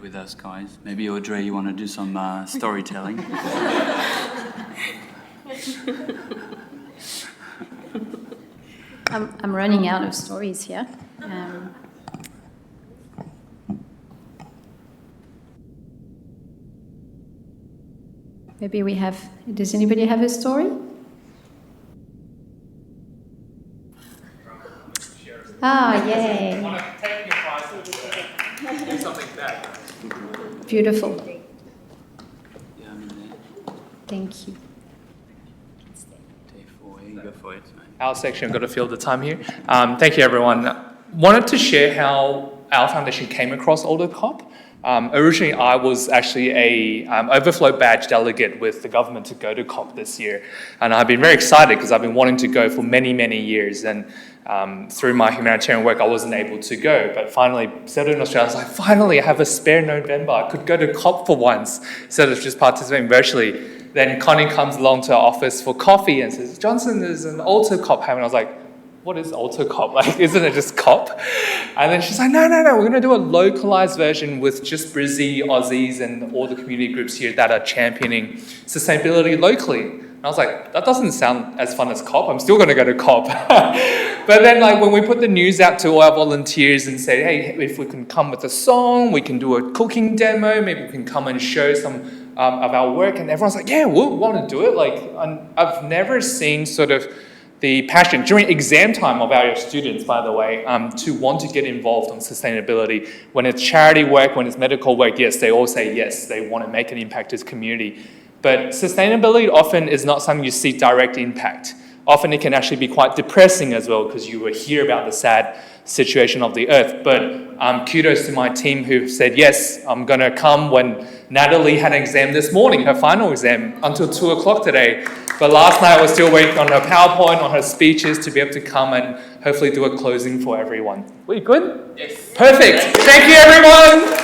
with us, guys. Maybe Audrey, you want to do some storytelling? I'm running out of stories here. Maybe we have, does anybody have a story? Ah, yay. Do something back. Beautiful. Yeah, I'm in there. Thank you. Day4, here you go for it. Our section, I've got to fill the time here. Thank you, everyone. Wanted to share how our foundation came across AlterCOP. Originally, I was actually a overflow badge delegate with the government to go to COP this year. And I've been very excited because I've been wanting to go for many, many years. And through my humanitarian work, I wasn't able to go. But finally, settled in Australia, I was like, finally, I have a spare November. I could go to COP for once instead of just participating virtually. Then Connie comes along to our office for coffee and says, Johnson, there's an AlterCOP happening. I was like, what is AlterCOP? Like, isn't it just COP? And then she's like, no, we're going to do a localized version with just Brizzy, Aussies, and all the community groups here that are championing sustainability locally. And I was like, that doesn't sound as fun as COP. I'm still going to go to COP. But then, like, when we put the news out to all our volunteers and said, hey, if we can come with a song, we can do a cooking demo, maybe we can come and show some of our work. And everyone's like, yeah, we'll want to do it. Like, I've never seen sort of the passion during exam time of our students, by the way, to want to get involved on sustainability. When it's charity work, when it's medical work, yes, they all say yes, they want to make an impact as community. But sustainability often is not something you see direct impact. Often it can actually be quite depressing as well because you will hear about the sad situation of the earth. But kudos to my team who said, yes, I'm going to come when Natalie had an exam this morning, her final exam, until 2 o'clock today. But last night I was still working on her PowerPoint, on her speeches to be able to come and hopefully do a closing for everyone. We good? Yes. Perfect. Thank you, everyone.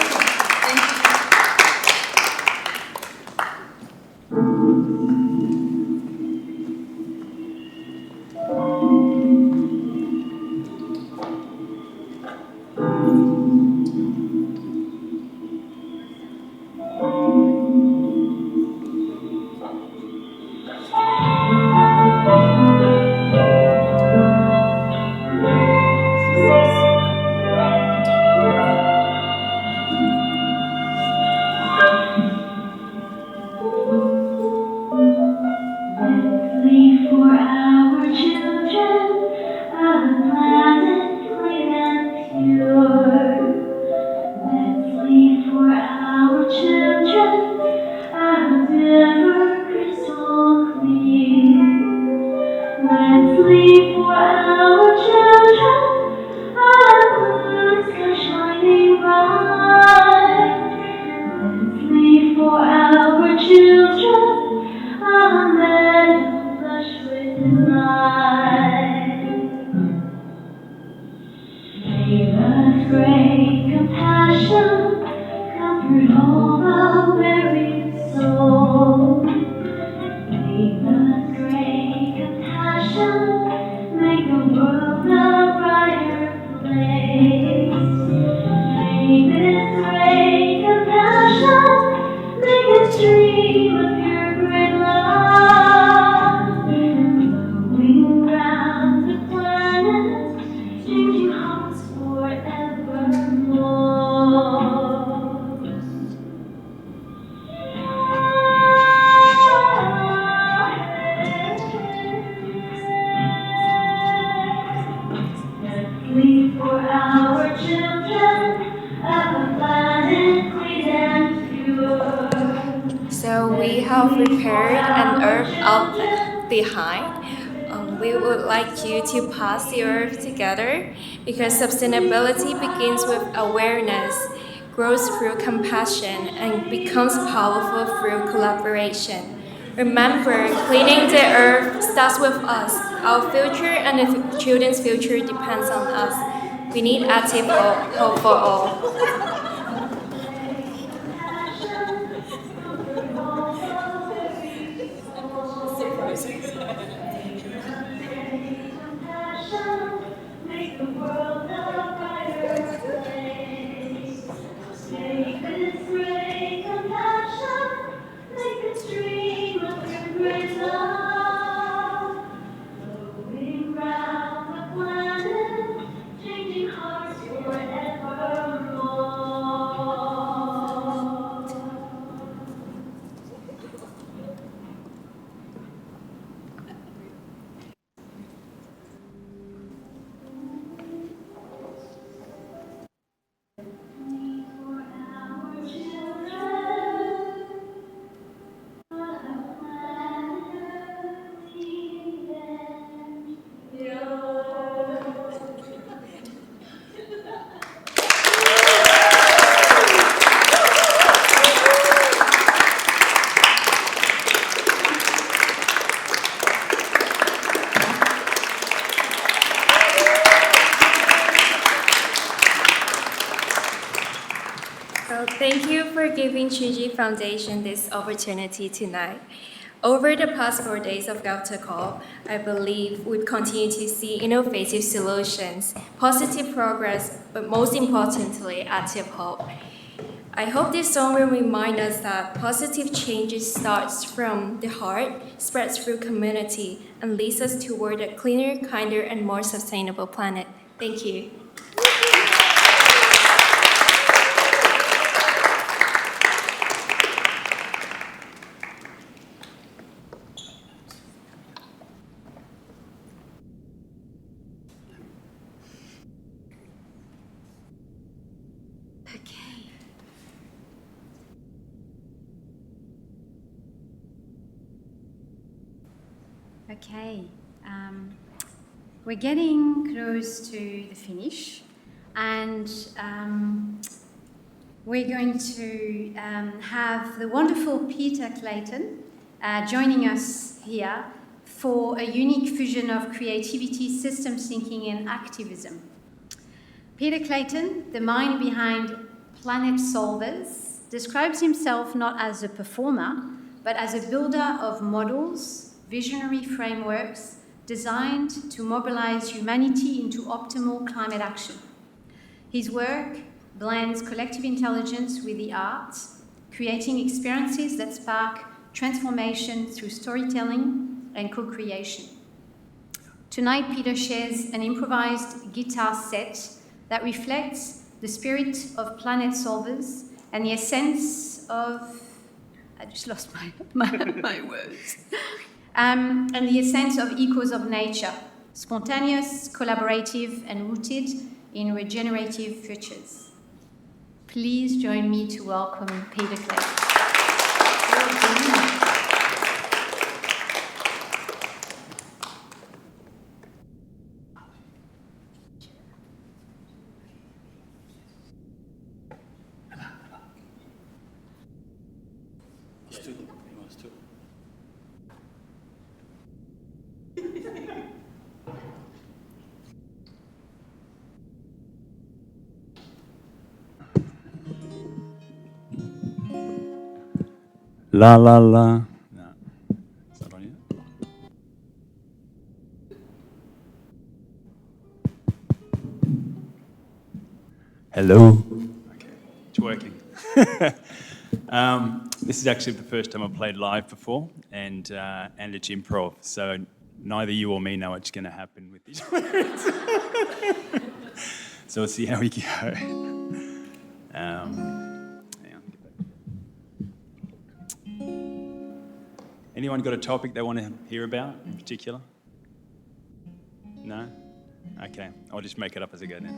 So we have prepared an herb up behind. We would like you to pass the herb together because sustainability begins with awareness, grows through compassion, and becomes powerful through collaboration. Remember, cleaning the earth starts with us. Our future and the children's future depends on us. We need active hope for all. Make this Thank you for giving Chuji Foundation this opportunity tonight. Over the past 4 days of AlterCOP, I believe we've continued to see innovative solutions, positive progress, but most importantly, active hope. I hope this song will remind us that positive changes starts from the heart, spreads through community, and leads us toward a cleaner, kinder, and more sustainable planet. Thank you. Okay, we're getting close to the finish, and we're going to have the wonderful Peter Clayton joining us here for a unique fusion of creativity, systems thinking, and activism. Peter Clayton, the mind behind Planet Solvers, describes himself not as a performer, but as a builder of models, visionary frameworks designed to mobilize humanity into optimal climate action. His work blends collective intelligence with the arts, creating experiences that spark transformation through storytelling and co-creation. Tonight, Peter shares an improvised guitar set that reflects the spirit of Planet Solvers and the essence of... I just lost my words. And the essence of echoes of nature, spontaneous, collaborative, and rooted in regenerative futures. Please join me to welcome Peter Clayton. La la la. No, is that on yet? Hello. Okay, it's working. This is actually the first time I've played live before, and it's improv, so neither you or me know what's going to happen with these words. So we'll see how we go. Hang on, get back. Anyone got a topic they want to hear about in particular? No? Okay, I'll just make it up as I go then.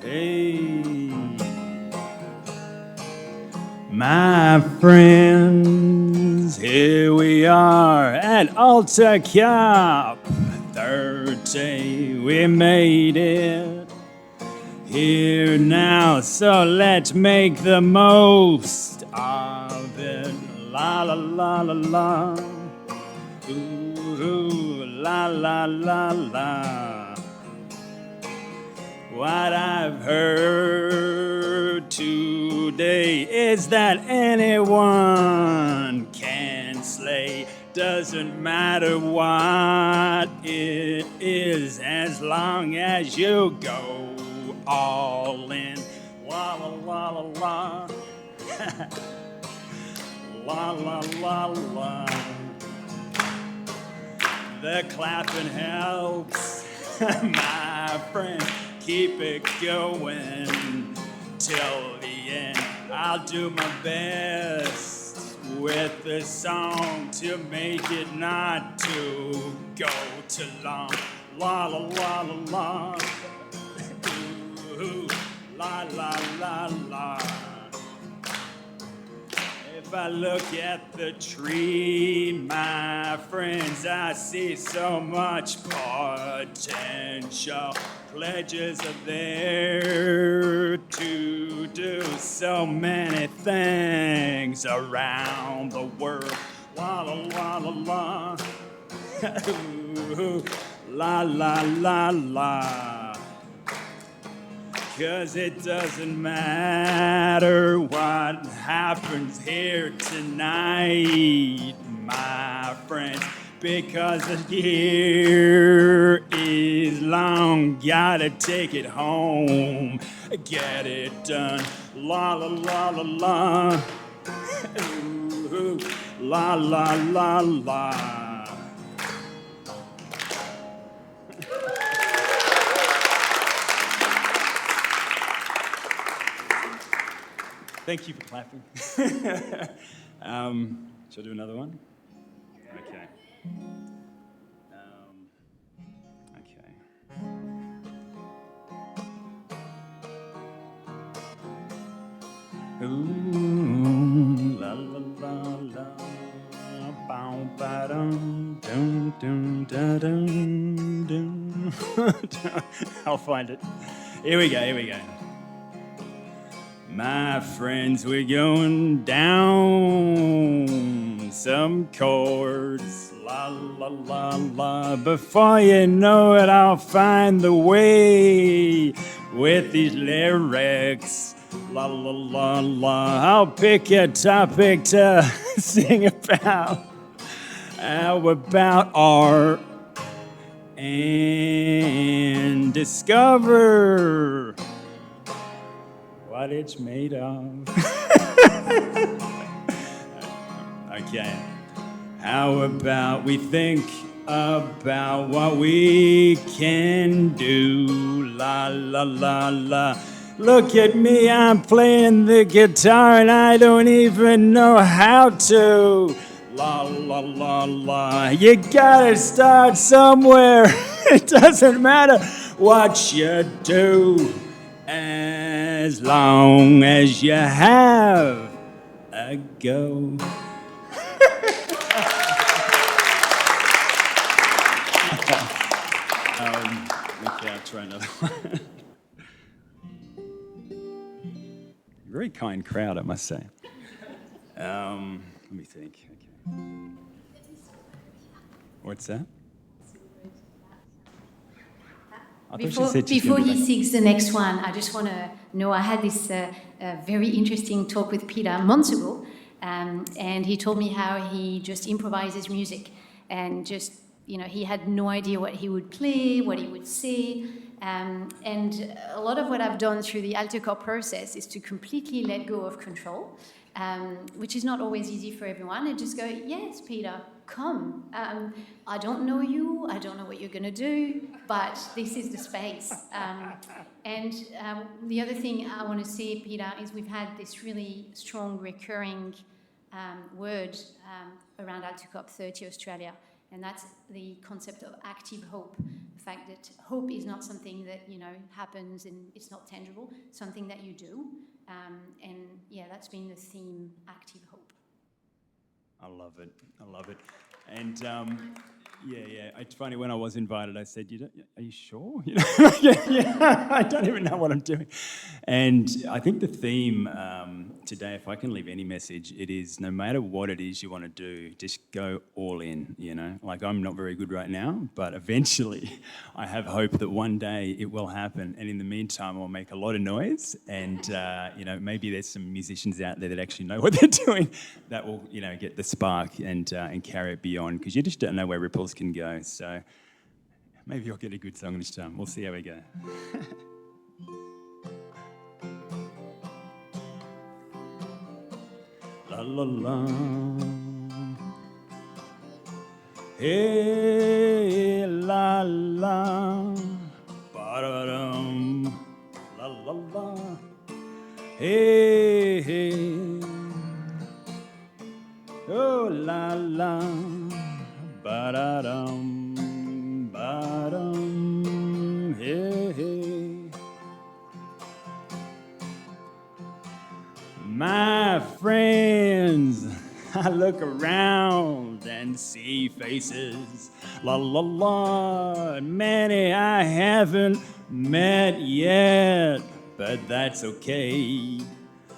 Hey, my friends, here we are at AlterCOP. Third day, we made it. Here now, so let's make the most of it. La la la la la. Ooh, la la la la. What I've heard today is that anyone can slay. Doesn't matter what it is, as long as you go all in. La la la la la. La la la la. The clapping helps, my friend. Keep it going till the end. I'll do my best with the song to make it not to go too long. La la la la la. Ooh, la la la la. If I look at the tree, my friends, I see so much potential. Pledges are there to do so many things around the world. La la la la la. Ooh, La la la la. 'Cause it doesn't matter what happens here tonight, my friends, because the year is long. Gotta take it home, get it done. La la la la la. Ooh, la la la la. Thank you for clapping. Shall I do another one? Okay. Okay. Ooh, la la la la, bow ba dum dum dum da dum dum. I'll find it. Here we go. Here we go. My friends, we're going down some chords, la la la la. Before you know it, I'll find the way with these lyrics, la la la la. I'll pick a topic to sing about. How about art and discover what it's made of. Okay. How about we think about what we can do? La la la la. Look at me, I'm playing the guitar and I don't even know how to. La la la la. You gotta start somewhere. It doesn't matter what you do, as long as you have a go. Okay, I'll try another one. Very kind crowd, I must say. Let me think. Okay. What's that? Before he sings the next one, I just want to know, I had this very interesting talk with Peter months ago, and he told me how he just improvises music, and just, he had no idea what he would play, what he would say, and a lot of what I've done through the AlterCOP process is to completely let go of control, which is not always easy for everyone, and just go, yes, Peter, come. I don't know you, I don't know what you're going to do, but this is the space. And the other thing I want to say, Peter, is we've had this really strong recurring word around AlterCOP 30 Australia, and that's the concept of active hope. The fact that hope is not something that, happens and it's not tangible, something that you do. And yeah, that's been the theme, active hope. I love it. I love it. And yeah. It's funny, when I was invited, I said, are you sure? Yeah, I don't even know what I'm doing. And I think the theme today, if I can leave any message, it is no matter what it is you want to do, just go all in, Like, I'm not very good right now, but eventually I have hope that one day it will happen. And in the meantime, I'll make a lot of noise. And, maybe there's some musicians out there that actually know what they're doing that will, get the spark and carry it beyond, because you just don't know where ripples can go. So maybe you'll get a good song this time. We'll see how we go. La la la. Hey la la. Ba-da-dum. La la la. Hey. Oh la la. Ba-da-dum, ba-dum, hey. My friends, I look around and see faces, la la la, many I haven't met yet, but that's okay,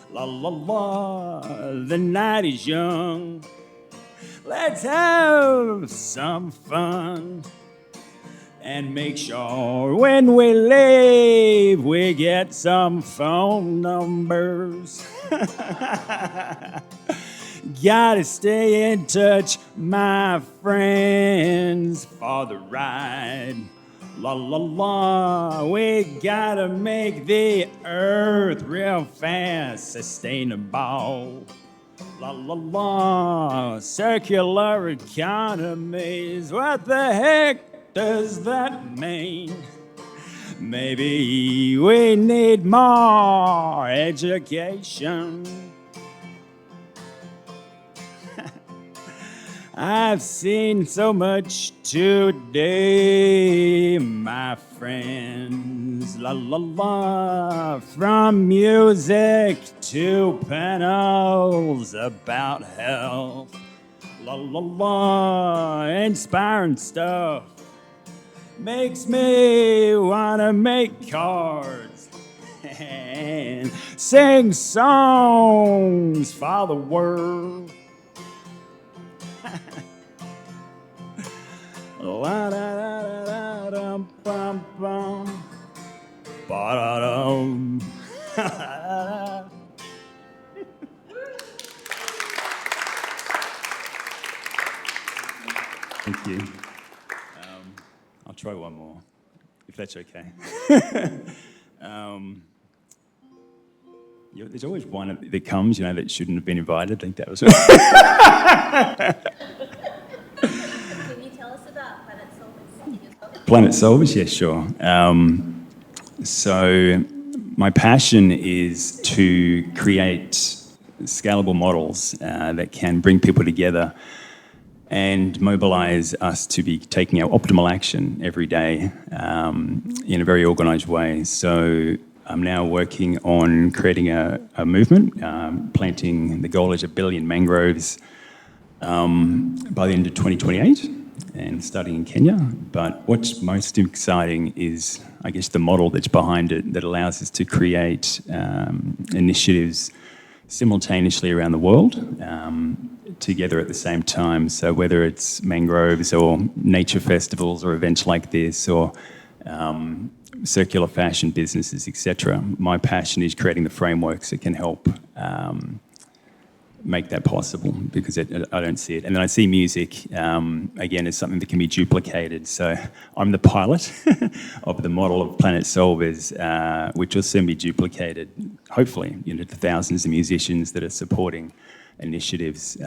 la la la, the night is young. Let's have some fun. And make sure when we leave, we get some phone numbers. Gotta stay in touch, my friends, for the ride. La la la, we gotta make the earth real fast sustainable. La la la, circular economies, what the heck does that mean? Maybe we need more education. I've seen so much today, my friends. La la la, from music to panels about health. La la la, inspiring stuff. Makes me wanna make cards and sing songs for the world. La da da da da dum bum bum, ba da dum. Thank you. I'll try one more, if that's okay. There's always one that comes, that shouldn't have been invited. I think that was. Can you tell us about Planet Solvers? Planet Solvers, yeah, sure. So my passion is to create scalable models that can bring people together and mobilize us to be taking our optimal action every day in a very organized way. So I'm now working on creating a movement, planting, the goal is 1 billion mangroves by the end of 2028 and starting in Kenya. But what's most exciting is, I guess, the model that's behind it that allows us to create initiatives simultaneously around the world, together at the same time. So whether it's mangroves or nature festivals or events like this or circular fashion businesses, etc. My passion is creating the frameworks that can help make that possible, because I don't see it. And then I see music, again, as something that can be duplicated. So I'm the pilot of the model of Planet Solvers, which will soon be duplicated, hopefully, to thousands of musicians that are supporting initiatives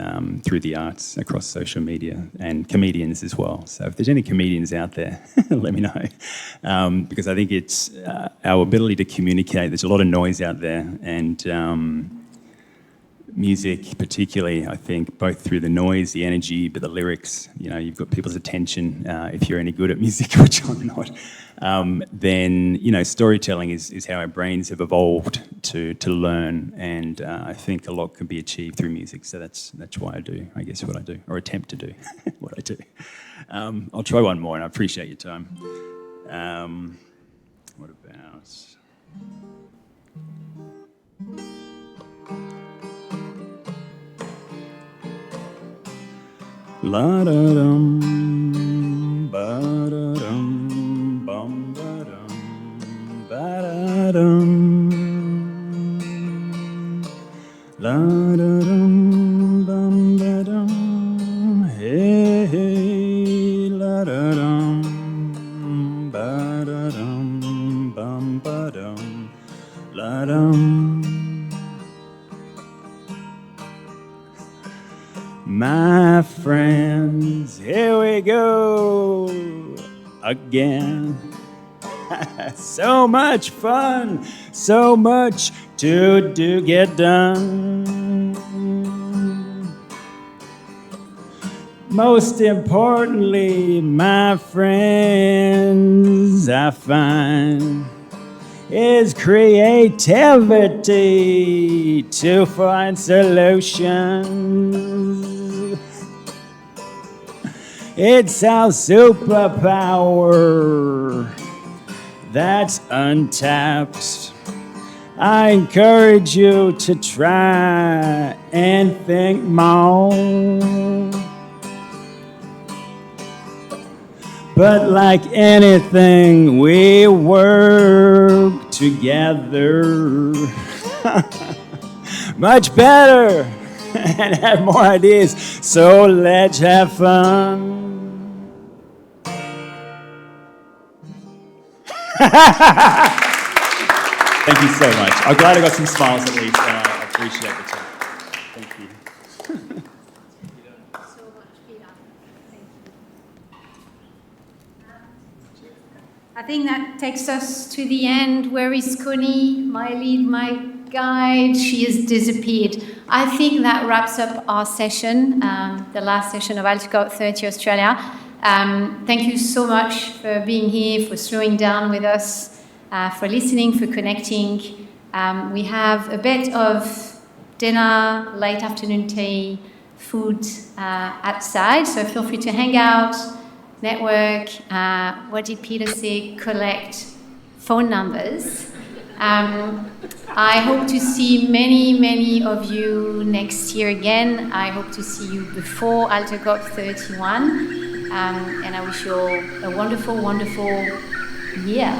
through the arts across social media, and comedians as well. So if there's any comedians out there, let me know. Because I think it's our ability to communicate. There's a lot of noise out there, and music particularly, I think, both through the noise, the energy, but the lyrics, you've got people's attention. If you're any good at music, which I'm not, then, storytelling is how our brains have evolved to learn. And I think a lot can be achieved through music. So that's why I do, I guess, what I do, or attempt to do what I do. I'll try one more, and I appreciate your time. What about... La da dum, ba da dum, bum ba dum, ba da dum, la da dum, bum ba dum, hey hey, la da dum, ba da dum, bum ba dum, la dum. My friends, here we go again. So much fun, so much to do get done. Most importantly, my friends, I find is creativity to find solutions. It's our superpower that's untapped. I encourage you to try and think more. But like anything, we work together much better and have more ideas. So let's have fun. Thank you so much. I'm glad I got some smiles at least. I appreciate the time. Thank you. I think that takes us to the end. Where is Connie, my lead, my guide? She has disappeared. I think that wraps up our session, the last session of AlterCOP 30 Australia. Thank you so much for being here, for slowing down with us, for listening, for connecting. We have a bit of dinner, late afternoon tea, food outside, so feel free to hang out, network. What did Peter say? Collect phone numbers. I hope to see many of you next year again. I hope to see you before AlterCOP 31. And I wish you all a wonderful year.